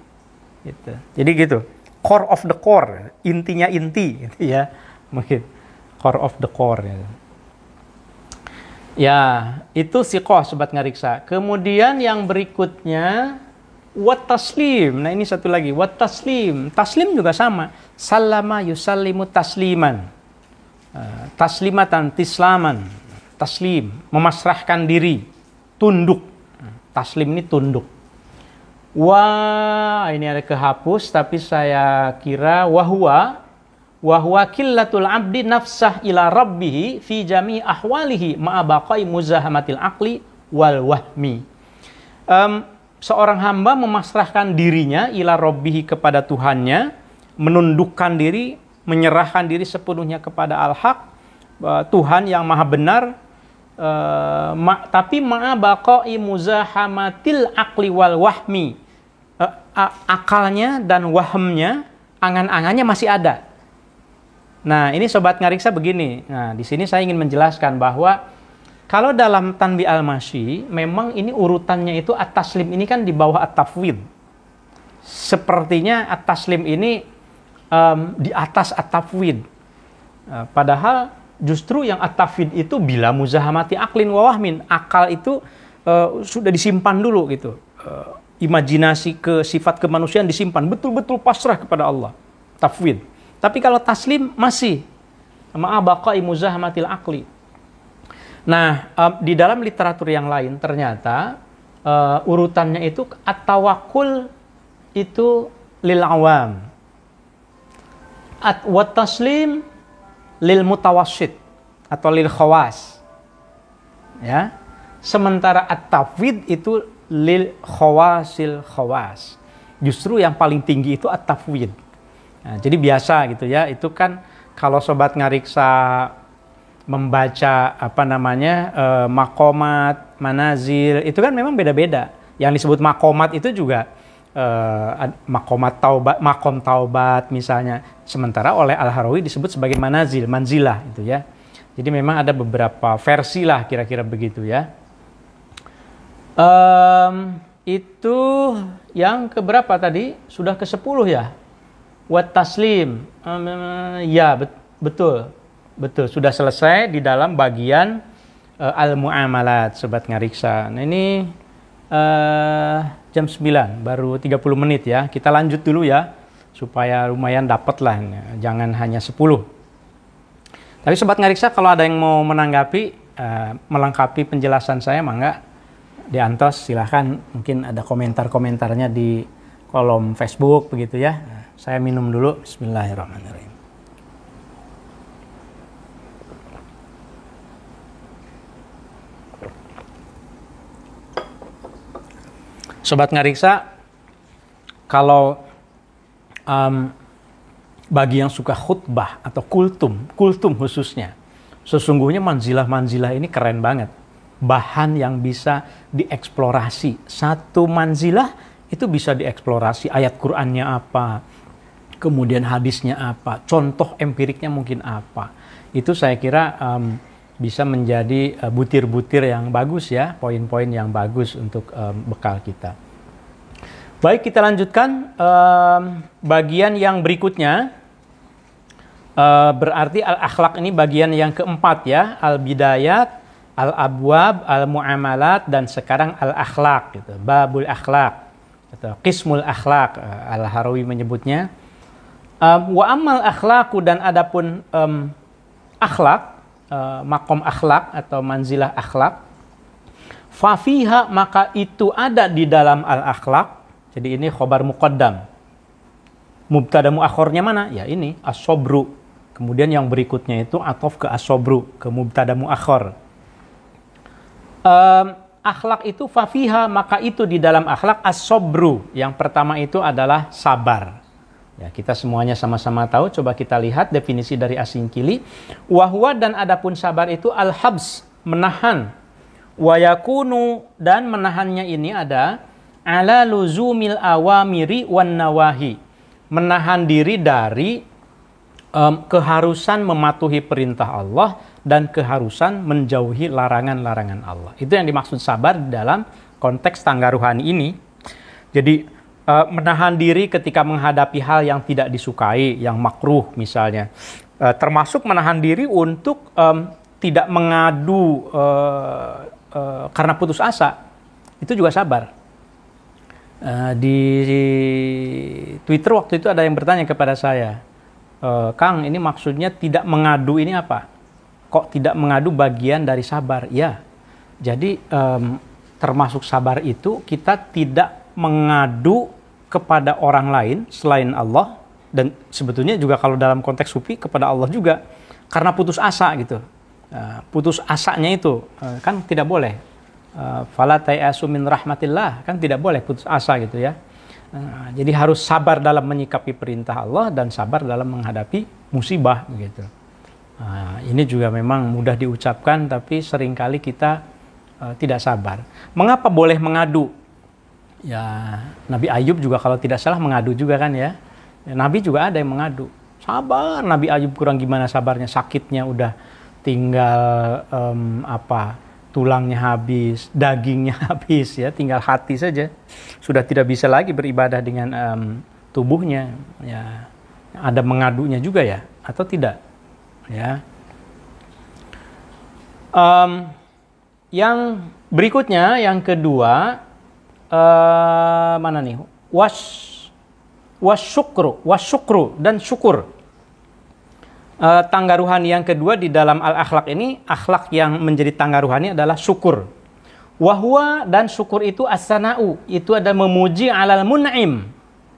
Gitu. Jadi gitu. Core of the core, intinya inti, gitu ya. Mungkin core of the core. Ya, ya itu siqah, Sobat Ngariksa. Kemudian yang berikutnya wat taslim. Nah ini satu lagi, wat taslim. Taslim juga sama. Sallama yusallimu tasliman. Taslimatan, tislaman, taslim, memasrahkan diri, tunduk. Taslim ini tunduk. Wah, ini ada kehapus, tapi saya kira wahwa killatul abdi nafsah ila rabbihi fi jami ahwalihi ma'abaqai muzahamatil aqli wal wahmi. Seorang hamba memasrahkan dirinya ila rabbihi kepada Tuhannya, menundukkan diri, menyerahkan diri sepenuhnya kepada Al-Haq, Tuhan yang maha benar, tapi ma'abaqai muzahamatil aqli wal wahmi. Akalnya dan wahamnya, angan-angannya masih ada. Nah, ini Sobat Ngariksa begini. Nah, di sini saya ingin menjelaskan bahwa kalau dalam Tanbih Al-Masyi, memang ini urutannya itu at-taslim ini kan di bawah at-tafwid. Sepertinya at-taslim ini di atas at-tafwid. Padahal justru yang at-tafwid itu bila muzahamati aklin wa wahmin. Akal itu sudah disimpan dulu gitu. Imajinasi ke sifat kemanusiaan disimpan. Betul-betul pasrah kepada Allah. Tafwid. Tapi kalau taslim masih ma'abaqai muzahamatil akli. Nah, di dalam literatur yang lain ternyata urutannya itu at-tawakkul itu lil awam. Wat taslim lil mutawassit atau lil khawas. Ya. Sementara at-tafwid itu lil khawasil khawas. Justru yang paling tinggi itu at-tafwid. Nah, jadi biasa gitu ya, itu kan kalau Sobat Ngariksa membaca maqamat, manazil, itu kan memang beda-beda. Yang disebut maqamat itu juga maqamat taubat, maqam taubat misalnya. Sementara oleh Al-Harawi disebut sebagai manazil, manzilah itu ya. Jadi memang ada beberapa versi lah kira-kira begitu ya. Itu yang keberapa tadi? Sudah ke-10 ya? Wat taslim. Ya, betul. Betul, sudah selesai di dalam bagian al-mu'amalat, Sobat Ngariksa. Nah ini jam 9, baru 30 menit ya. Kita lanjut dulu ya, supaya lumayan dapat lah, jangan hanya 10. Tapi Sobat Ngariksa, kalau ada yang mau menanggapi, melengkapi penjelasan saya, mangga diantos, silahkan. Mungkin ada komentar-komentarnya di kolom Facebook begitu ya. Saya minum dulu. Bismillahirrahmanirrahim. Sobat Ngariksa, kalau bagi yang suka khutbah atau kultum khususnya, sesungguhnya manzilah-manzilah ini keren banget. Bahan yang bisa dieksplorasi. Satu manzilah itu bisa dieksplorasi. Ayat Qur'annya apa, kemudian hadisnya apa, contoh empiriknya mungkin apa. Itu saya kira bisa menjadi butir-butir yang bagus ya, poin-poin yang bagus untuk bekal kita. Baik, kita lanjutkan bagian yang berikutnya. Berarti al-akhlak ini bagian yang keempat ya, al-bidayat, al-abwab, al-muamalat, dan sekarang al-akhlak gitu. Babul akhlak atau qismul akhlak, Al-Harawi menyebutnya. Wa ammal akhlaku, dan adapun akhlak, makom akhlak atau manzilah akhlak, fafiha, maka itu ada di dalam al-akhlak. Jadi ini khobar muqaddam. Mubtada muakhornya mana? Ya ini as-sobru. Kemudian yang berikutnya itu atof ke as-sobru, ke mubtada muakhor. Akhlak itu fafiha, maka itu di dalam akhlak as-sobru. Yang pertama itu adalah sabar. Ya, kita semuanya sama-sama tahu, coba kita lihat definisi dari Asyinkili. Wahwa, dan adapun sabar itu al-habs, menahan. Wa yakunu, dan menahannya ini ada ala luzumil awamiri wan nawahi. Menahan diri dari keharusan mematuhi perintah Allah dan keharusan menjauhi larangan-larangan Allah. Itu yang dimaksud sabar dalam konteks tangga ruhani ini. Jadi menahan diri ketika menghadapi hal yang tidak disukai, yang makruh misalnya. Termasuk menahan diri untuk tidak mengadu karena putus asa. Itu juga sabar. Di Twitter waktu itu ada yang bertanya kepada saya, Kang, ini maksudnya tidak mengadu ini apa? Kok tidak mengadu bagian dari sabar? Ya, jadi termasuk sabar itu kita tidak mengadu kepada orang lain selain Allah, dan sebetulnya juga kalau dalam konteks sufi kepada Allah juga, karena putus asa gitu. Putus asanya itu kan tidak boleh. Fala tayasu min rahmatillah, kan tidak boleh putus asa gitu ya. Jadi harus sabar dalam menyikapi perintah Allah dan sabar dalam menghadapi musibah begitu. Ini juga memang mudah diucapkan tapi seringkali kita tidak sabar. Mengapa boleh mengadu? Ya, Nabi Ayub juga kalau tidak salah mengadu juga kan ya. Nabi juga ada yang mengadu. Sabar, Nabi Ayub kurang gimana sabarnya, sakitnya udah tinggal tulangnya habis, dagingnya habis ya, tinggal hati saja. Sudah tidak bisa lagi beribadah dengan tubuhnya. Ya, ada mengadunya juga ya, atau tidak? Ya. Yang berikutnya, yang kedua, mana nih? Wasyukru dan syukur. Tangga ruhani yang kedua di dalam al-akhlak ini, akhlak yang menjadi tangga ruhani adalah syukur. Wahwa, dan syukur itu as-sana'u, itu ada memuji alal mun'im,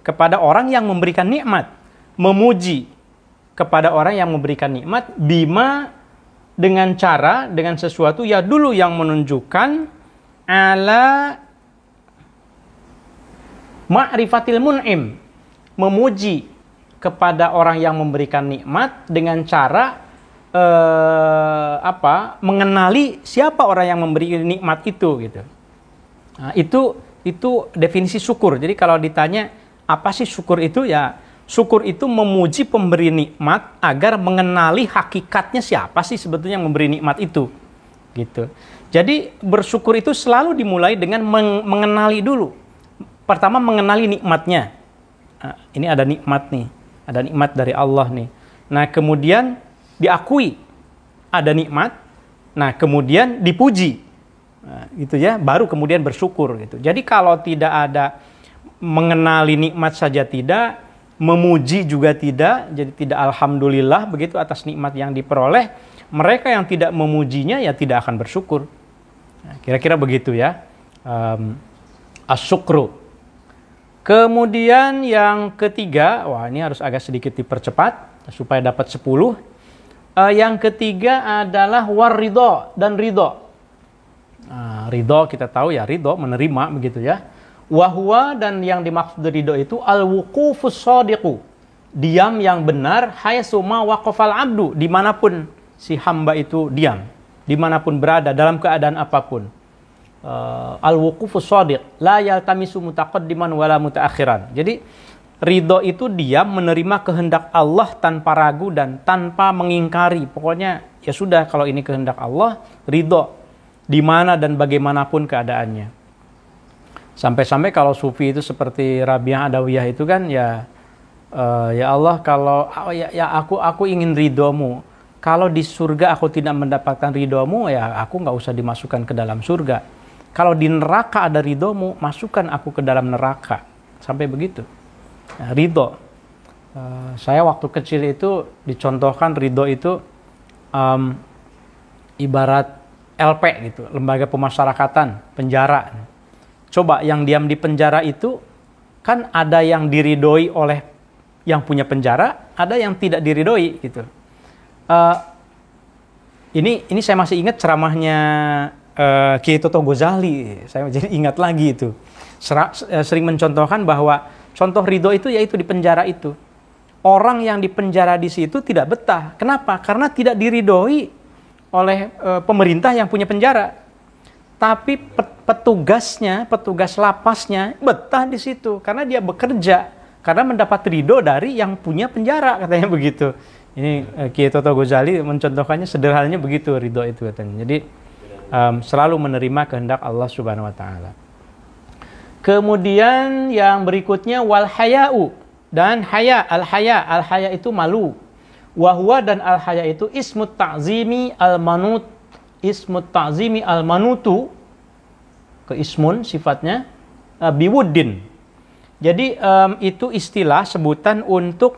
kepada orang yang memberikan nikmat. Memuji kepada orang yang memberikan nikmat, bima, dengan cara, dengan sesuatu ya dulu yang menunjukkan ala ma'rifatil mun'im, memuji kepada orang yang memberikan nikmat dengan cara mengenali siapa orang yang memberi nikmat itu gitu. Nah, itu definisi syukur. Jadi kalau ditanya apa sih syukur itu, ya syukur itu memuji pemberi nikmat agar mengenali hakikatnya siapa sih sebetulnya yang memberi nikmat itu gitu. Jadi bersyukur itu selalu dimulai dengan mengenali dulu. Pertama mengenali nikmatnya. Nah, ini ada nikmat nih. Ada nikmat dari Allah nih. Nah, kemudian diakui ada nikmat. Nah, kemudian dipuji. Nah, gitu ya, baru kemudian bersyukur gitu. Jadi kalau tidak ada mengenali nikmat saja tidak, memuji juga tidak, jadi tidak alhamdulillah begitu atas nikmat yang diperoleh, mereka yang tidak memujinya ya tidak akan bersyukur. Nah, kira-kira begitu ya. Asyukru. Kemudian yang ketiga, wah ini harus agak sedikit dipercepat supaya dapat 10. Yang ketiga adalah waridho dan ridho. Ridho kita tahu ya, ridho menerima begitu ya. Wahwa dan yang dimaksud ridho itu al-wuqufus shadiqu, diam yang benar, haitsuma waqafal abdu, dimanapun si hamba itu diam, dimanapun berada dalam keadaan apapun. Al-wuqufus shadiq la yaltamisu mutaqaddiman wala mutaakhiran. Jadi ridho itu diam menerima kehendak Allah tanpa ragu dan tanpa mengingkari. Pokoknya ya sudah, kalau ini kehendak Allah, ridho di mana dan bagaimanapun keadaannya. Sampai-sampai kalau sufi itu seperti Rabi'ah Adawiyah itu kan ya Allah, kalau aku ingin ridhomu. Kalau di surga aku tidak mendapatkan ridhomu, ya aku nggak usah dimasukkan ke dalam surga. Kalau di neraka ada ridhomu, masukkan aku ke dalam neraka. Sampai begitu. Ridho. Saya waktu kecil itu dicontohkan ridho itu ibarat LP gitu, lembaga pemasyarakatan, penjara. Coba yang diam di penjara itu kan ada yang diridhoi oleh yang punya penjara, ada yang tidak diridhoi gitu. Ini saya masih ingat ceramahnya Kiai Toto Ghazali. Saya jadi ingat lagi itu. Sering mencontohkan bahwa contoh ridho itu yaitu di penjara itu. Orang yang di penjara di situ tidak betah. Kenapa? Karena tidak diridhoi oleh pemerintah yang punya penjara. Tapi petugas lapasnya betah di situ karena dia bekerja, karena mendapat ridho dari yang punya penjara, katanya begitu. Ini Kiai Toto Ghazali mencontohkannya sederhananya begitu, ridho itu katanya. Jadi selalu menerima kehendak Allah Subhanahu wa taala. Kemudian yang berikutnya wal haya'u, dan haya, al haya itu malu. Wahwa dan al haya itu ismut ta'zimi al manutu, ke ismun sifatnya biwuddin. Jadi itu istilah sebutan untuk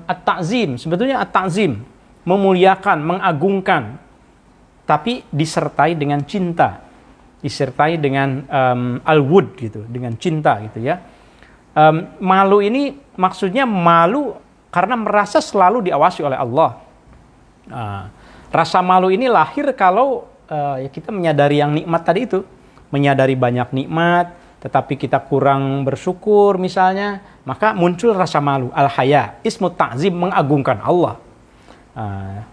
at-ta'zim. Sebetulnya at-ta'zim memuliakan, mengagungkan, tapi disertai dengan cinta, disertai dengan al-wud gitu, dengan cinta gitu ya. Malu ini maksudnya malu karena merasa selalu diawasi oleh Allah. Rasa malu ini lahir kalau ya kita menyadari yang nikmat tadi itu, menyadari banyak nikmat, tetapi kita kurang bersyukur misalnya, maka muncul rasa malu. Al-haya, ismu ta'zim, mengagungkan Allah.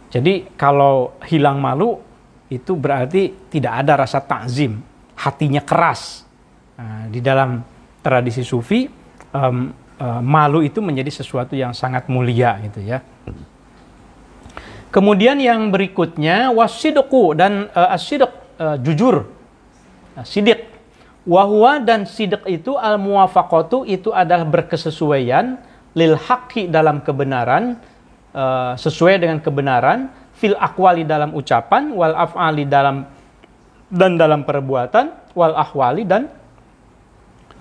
Jadi kalau hilang malu, itu berarti tidak ada rasa ta'zim, hatinya keras. Di dalam tradisi sufi, malu itu menjadi sesuatu yang sangat mulia gitu ya. Kemudian yang berikutnya wasidqu, dan as-sidq, jujur. Sidik. Wahwa dan sidik itu al-muwafaqatu, itu adalah berkesesuaian lil haqqi, dalam kebenaran, sesuai dengan kebenaran, fil aqwali, dalam ucapan, wal af'ali, dalam perbuatan, wal ahwali, dan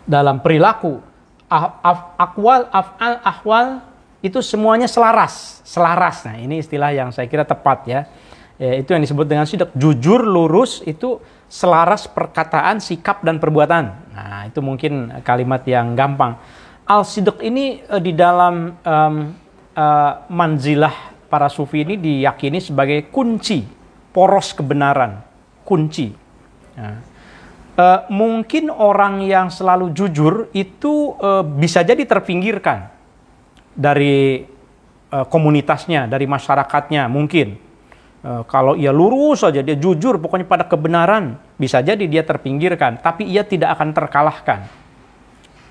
dalam perilaku. Aqwal, af'al, ahwal itu semuanya selaras. Nah, ini istilah yang saya kira tepat ya. Itu yang disebut dengan sidik. Jujur, lurus, itu selaras perkataan, sikap, dan perbuatan. Nah, itu mungkin kalimat yang gampang. Al-sidik ini di dalam manzilah para sufi ini diyakini sebagai kunci, poros kebenaran, kunci. Nah, mungkin orang yang selalu jujur itu bisa jadi terpinggirkan dari komunitasnya, dari masyarakatnya mungkin. Kalau ia lurus saja, dia jujur pokoknya pada kebenaran, bisa jadi dia terpinggirkan, tapi ia tidak akan terkalahkan.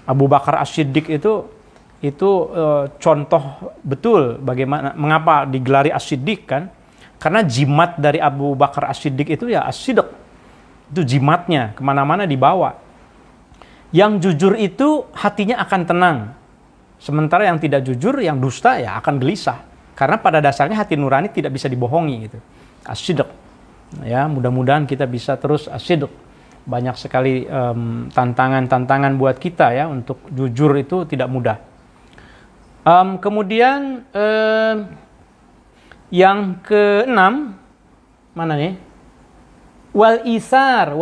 Abu Bakar As-Siddiq itu contoh betul bagaimana, mengapa digelari As-Siddiq kan? Karena jimat dari Abu Bakar As-Siddiq itu ya As-Siddiq. Itu jimatnya, kemana-mana dibawa. Yang jujur itu hatinya akan tenang. Sementara yang tidak jujur, yang dusta ya akan gelisah. Karena pada dasarnya hati nurani tidak bisa dibohongi gitu. As-sidq. Ya, mudah-mudahan kita bisa terus as-sidq. Banyak sekali tantangan-tantangan buat kita ya, untuk jujur itu tidak mudah. Kemudian yang keenam, mana nih? Wal isar.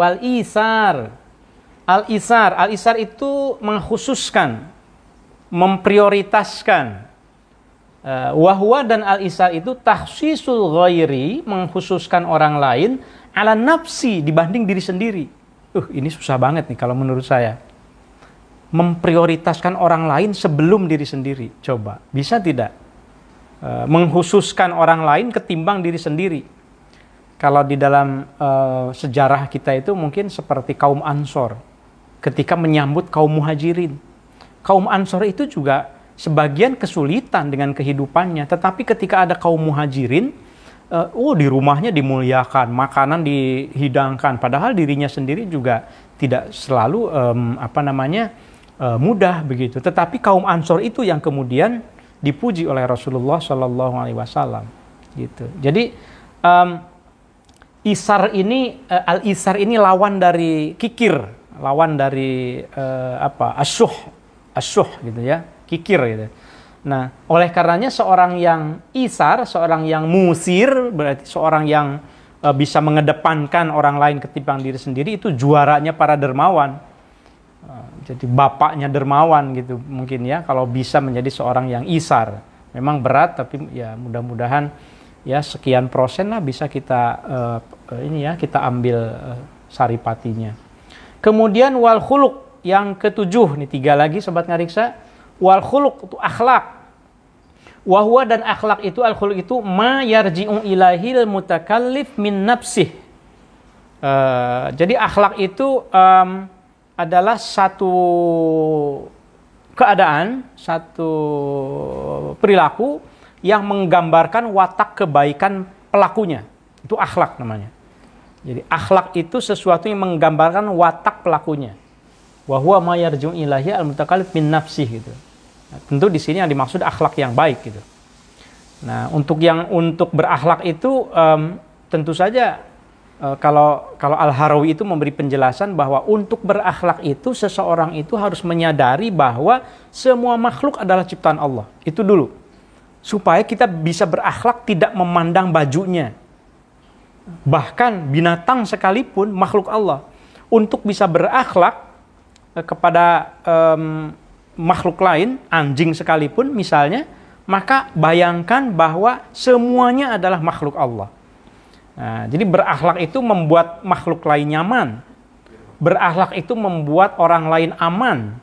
Al-isar itu mengkhususkan, memprioritaskan. Wahwa dan al-isar itu takhsisul ghairi, mengkhususkan orang lain, ala nafsi, dibanding diri sendiri. Ini susah banget nih kalau menurut saya. Memprioritaskan orang lain sebelum diri sendiri. Coba, bisa tidak? Mengkhususkan orang lain ketimbang diri sendiri. Kalau di dalam sejarah kita itu mungkin seperti kaum Ansor ketika menyambut kaum Muhajirin. Kaum Ansor itu juga sebagian kesulitan dengan kehidupannya, tetapi ketika ada kaum Muhajirin, di rumahnya dimuliakan, makanan dihidangkan, padahal dirinya sendiri juga tidak selalu mudah begitu. Tetapi kaum Ansor itu yang kemudian dipuji oleh Rasulullah Shallallahu Alaihi Wasallam, gitu. Jadi al-isar ini lawan dari kikir, lawan dari asyuh gitu ya, kikir gitu. Nah, oleh karenanya seorang yang isar, seorang yang musir, berarti seorang yang bisa mengedepankan orang lain ketimbang diri sendiri, itu juaranya para dermawan. Jadi bapaknya dermawan gitu mungkin ya, kalau bisa menjadi seorang yang isar. Memang berat, tapi ya mudah-mudahan ya sekian persen lah bisa kita kita ambil saripatinya. Kemudian wal khuluq yang ketujuh, nih 3 lagi sobat ngariksa. Wal khuluq itu akhlak. Wahwa dan akhlak itu, al khuluq itu ma yarji'u ilahil mutakallif min nafsih. Jadi akhlak itu adalah satu keadaan, satu perilaku yang menggambarkan watak kebaikan pelakunya. Itu akhlak namanya. Jadi akhlak itu sesuatu yang menggambarkan watak pelakunya. Wa huwa ma yarji'u ilahi al-mutakallif min nafsih gitu. Nah, tentu di sini yang dimaksud akhlak yang baik gitu. Nah, untuk berakhlak itu tentu saja kalau Al-Harawi itu memberi penjelasan bahwa untuk berakhlak itu seseorang itu harus menyadari bahwa semua makhluk adalah ciptaan Allah. Itu dulu. Supaya kita bisa berakhlak tidak memandang bajunya. Bahkan binatang sekalipun makhluk Allah. Untuk bisa berakhlak kepada makhluk lain, anjing sekalipun misalnya, maka bayangkan bahwa semuanya adalah makhluk Allah. Nah, jadi berakhlak itu membuat makhluk lain nyaman. Berakhlak itu membuat orang lain aman.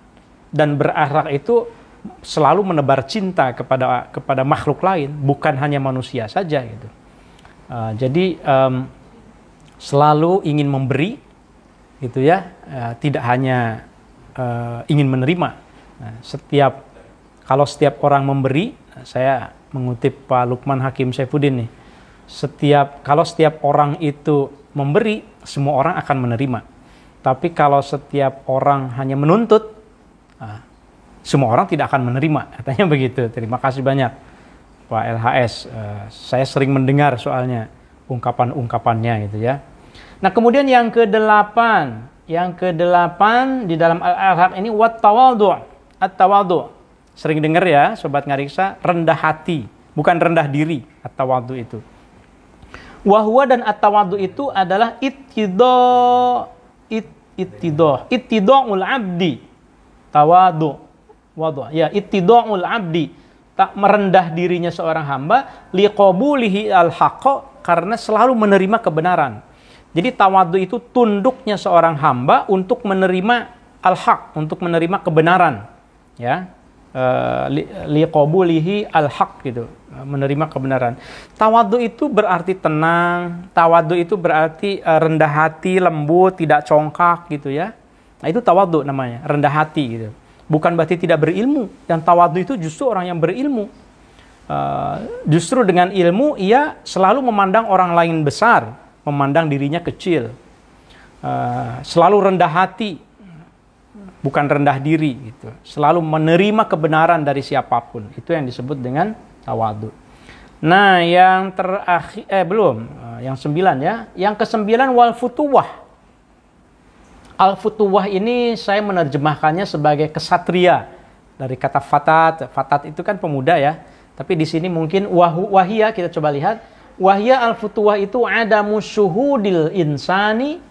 Dan berakhlak itu selalu menebar cinta kepada makhluk lain, bukan hanya manusia saja gitu. Jadi selalu ingin memberi, gitu ya, tidak hanya ingin menerima. Nah, kalau setiap orang memberi, saya mengutip Pak Lukman Hakim Saifuddin nih, kalau setiap orang itu memberi, semua orang akan menerima. Tapi kalau setiap orang hanya menuntut, semua orang tidak akan menerima, katanya begitu. Terima kasih banyak Pak LHS. Saya sering mendengar soalnya ungkapan-ungkapannya gitu ya. Nah, kemudian yang ke-8 di dalam al-akhlak ini at-tawadhu. Sering dengar ya sobat ngariksa, rendah hati, bukan rendah diri. At-tawadhu itu. Wahwa dan at-tawadhu itu adalah ittida'ul abdi. Tawadhu. Ya, ittida'ul abdi. Tak merendah dirinya seorang hamba liqabulihi al-haqqa, karena selalu menerima kebenaran. Jadi tawadhu itu tunduknya seorang hamba untuk menerima al-haq, untuk menerima kebenaran. Ya. Liqabulihi al-haq gitu, menerima kebenaran. Tawadhu itu berarti tenang, tawadhu itu berarti rendah hati, lembut, tidak congkak gitu ya. Nah, itu tawadhu namanya, rendah hati gitu. Bukan berarti tidak berilmu. Dan tawadhu itu justru orang yang berilmu. Justru dengan ilmu ia selalu memandang orang lain besar, memandang dirinya kecil. Selalu rendah hati, bukan rendah diri gitu. Selalu menerima kebenaran dari siapapun. Itu yang disebut dengan tawadhu. Nah, yang terakhir yang 9 ya. Yang ke-9 wal futuwah. Al-futuwah ini saya menerjemahkannya sebagai kesatria dari kata fatat. Fatat itu kan pemuda ya. Tapi di sini mungkin wahia, kita coba lihat. Wahia al-futuwah itu adamu syuhudil insani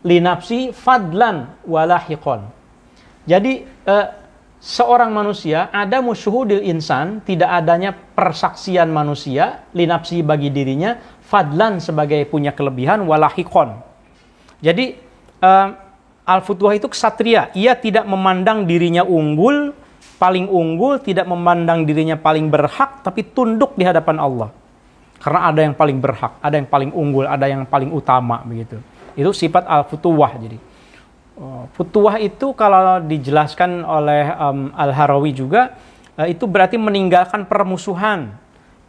linapsi fadlan walahiqon. Jadi seorang manusia ada musyuhudil insan, tidak adanya persaksian manusia linapsi bagi dirinya, fadlan sebagai punya kelebihan, walahiqon. Jadi al-futuhah itu ksatria, ia tidak memandang dirinya unggul, paling unggul, tidak memandang dirinya paling berhak, tapi tunduk di hadapan Allah. Karena ada yang paling berhak, ada yang paling unggul, ada yang paling utama begitu. Itu sifat al-futuwah. Jadi futuwah itu kalau dijelaskan oleh Al-Harawi juga, itu berarti meninggalkan permusuhan,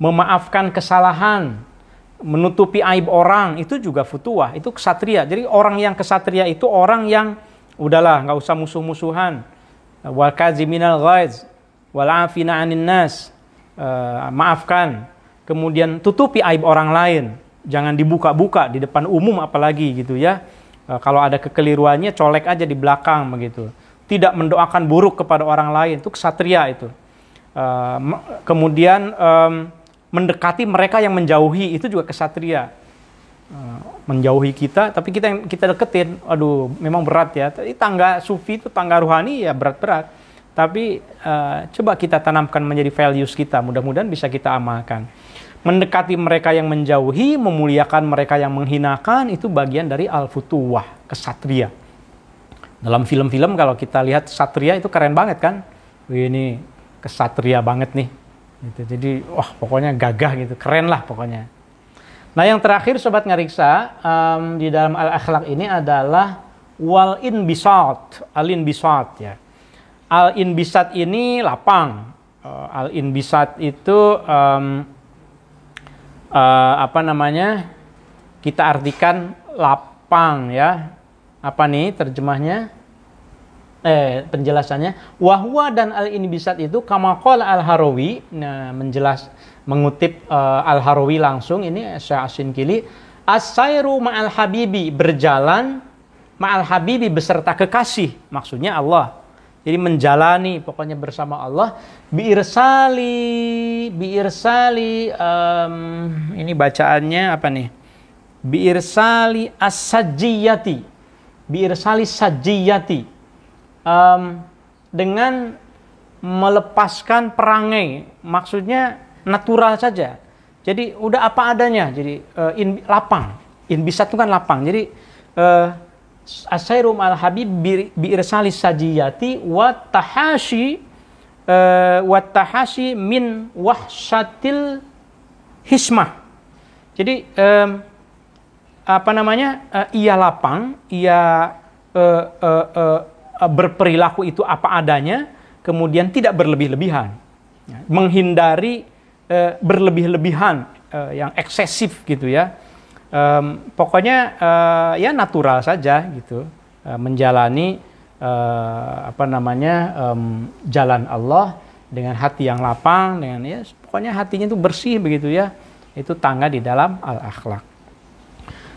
memaafkan kesalahan, menutupi aib orang, itu juga futuwah, itu ksatria. Jadi orang yang ksatria itu orang yang udahlah nggak usah musuh-musuhan, wal kaziminal ghaiz wal afina 'anin nas, maafkan, kemudian tutupi aib orang lain, jangan dibuka-buka di depan umum apalagi gitu ya. Kalau ada kekeliruannya colek aja di belakang begitu. Tidak mendoakan buruk kepada orang lain, itu ksatria itu. Kemudian mendekati mereka yang menjauhi, itu juga ksatria. Menjauhi kita, tapi kita yang kita deketin, aduh memang berat ya. Tangga sufi itu, tangga ruhani ya berat-berat. Tapi coba kita tanamkan menjadi values kita, mudah-mudahan bisa kita amalkan. Mendekati mereka yang menjauhi, memuliakan mereka yang menghinakan, itu bagian dari al-futuwah, kesatria. Dalam film-film kalau kita lihat satria itu keren banget kan. Wih, ini kesatria banget nih. Gitu. Jadi wah pokoknya gagah gitu, keren lah pokoknya. Nah yang terakhir Sobat Ngariksa, di dalam al-akhlaq ini adalah wal-inbisat, al-inbisat ya. Al-inbisat ini lapang. Al-inbisat itu kita artikan lapang ya. Apa nih terjemahnya? Penjelasannya, wahwa dan al-inbisat itu kama qala al-Harawi, mengutip al-Harawi langsung ini Syekh Asyinkili, as-sayru ma'al habibi, berjalan ma'al habibi beserta kekasih, maksudnya Allah. Jadi menjalani pokoknya bersama Allah, biirsali ini bacaannya apa nih? Biirsali as-sajiyati. Biirsali sajiyati. Dengan melepaskan perangai, maksudnya natural saja. Jadi udah apa adanya. Jadi lapang. Inbisat itu kan lapang. Jadi asairum al-habib biirsali sajiyati wa tahashi min wahsyatil hismah. Jadi ia lapang, ia berperilaku itu apa adanya, kemudian tidak berlebih-lebihan, menghindari berlebih-lebihan yang eksesif gitu ya. Pokoknya ya natural saja gitu, menjalani jalan Allah dengan hati yang lapang, dengan ya pokoknya hatinya itu bersih begitu ya. Itu tangga di dalam al-akhlaq.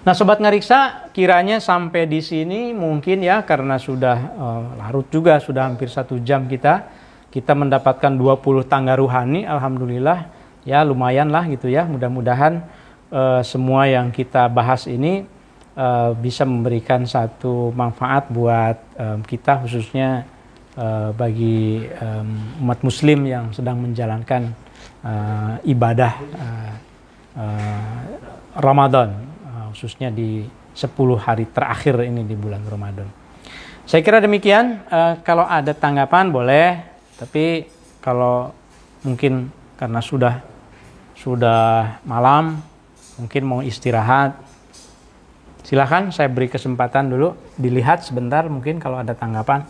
Nah Sobat Ngariksa, kiranya sampai di sini mungkin ya, karena sudah larut juga, sudah hampir 1 jam kita mendapatkan 20 tangga ruhani, alhamdulillah ya lumayan lah gitu ya. Mudah-mudahan semua yang kita bahas ini bisa memberikan satu manfaat buat kita, khususnya bagi umat muslim yang sedang menjalankan ibadah Ramadan, khususnya di 10 hari terakhir ini di bulan Ramadan. Saya kira demikian. Kalau ada tanggapan boleh, tapi kalau mungkin karena sudah malam, mungkin mau istirahat, silakan saya beri kesempatan dulu, dilihat sebentar mungkin kalau ada tanggapan.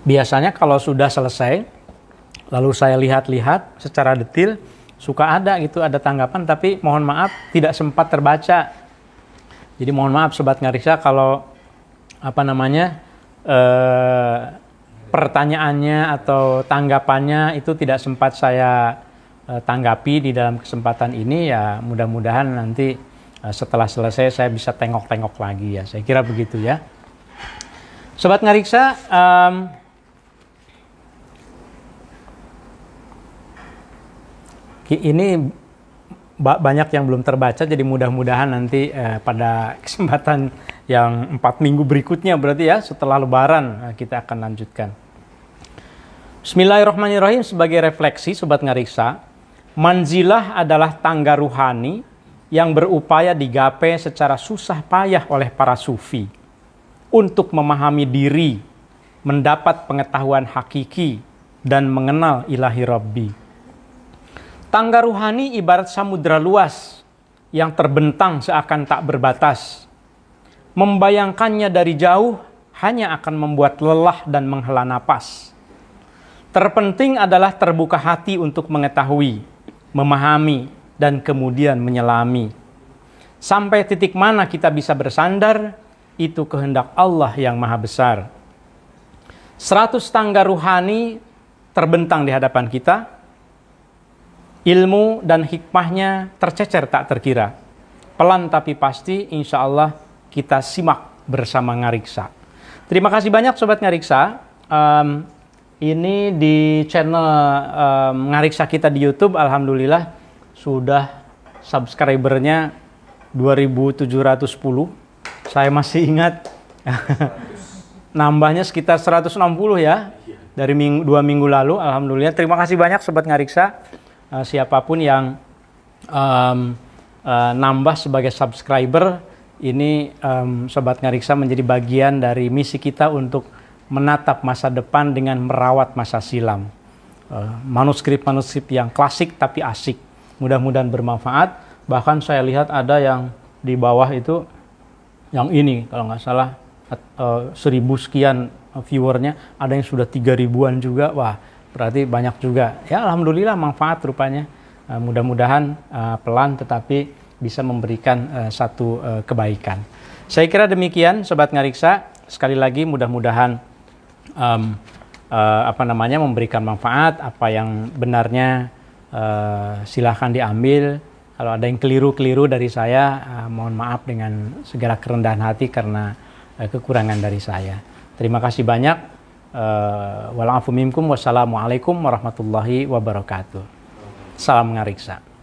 Biasanya kalau sudah selesai, lalu saya lihat-lihat secara detail, suka ada tanggapan, tapi mohon maaf tidak sempat terbaca. Jadi mohon maaf Sobat Ngariksa kalau pertanyaannya atau tanggapannya itu tidak sempat saya tanggapi di dalam kesempatan ini, ya mudah-mudahan nanti setelah selesai saya bisa tengok-tengok lagi ya. Saya kira begitu ya. Sobat Ngariksa, Ini banyak yang belum terbaca, jadi mudah-mudahan nanti pada kesempatan yang 4 minggu berikutnya berarti ya, setelah Lebaran kita akan lanjutkan. Bismillahirrahmanirrahim. Sebagai refleksi Sobat Ngariksa, manzilah adalah tangga ruhani yang berupaya digapai secara susah payah oleh para sufi untuk memahami diri, mendapat pengetahuan hakiki, dan mengenal ilahi Rabbi. Tangga ruhani ibarat samudra luas yang terbentang seakan tak berbatas. Membayangkannya dari jauh hanya akan membuat lelah dan menghela napas. Terpenting adalah terbuka hati untuk mengetahui, memahami, dan kemudian menyelami. Sampai titik mana kita bisa bersandar, itu kehendak Allah yang maha besar. 100 tangga ruhani terbentang di hadapan kita. Ilmu dan hikmahnya tercecer tak terkira. Pelan tapi pasti, insya Allah kita simak bersama Ngariksa. Terima kasih banyak Sobat Ngariksa. Ini di channel Ngariksa kita di YouTube, alhamdulillah sudah subscribernya 2.710. Saya masih ingat nambahnya sekitar 160 ya dari 2 minggu lalu, alhamdulillah. Terima kasih banyak Sobat Ngariksa. Siapapun yang nambah sebagai subscriber, ini Sobat Ngariksa menjadi bagian dari misi kita untuk menatap masa depan dengan merawat masa silam. Manuskrip-manuskrip yang klasik tapi asik. Mudah-mudahan bermanfaat. Bahkan saya lihat ada yang di bawah itu, yang ini kalau nggak salah 1.000 sekian viewernya, ada yang sudah 3.000-an juga. Wah, berarti banyak juga. Ya alhamdulillah manfaat rupanya. Mudah-mudahan pelan tetapi bisa memberikan satu kebaikan. Saya kira demikian Sobat Ngariksa. Sekali lagi mudah-mudahan memberikan manfaat. Apa yang benarnya silahkan diambil. Kalau ada yang keliru-keliru dari saya, mohon maaf dengan segala kerendahan hati karena kekurangan dari saya. Terima kasih banyak. Wassalamualaikum warahmatullahi wabarakatuh. Salam Ngariksa.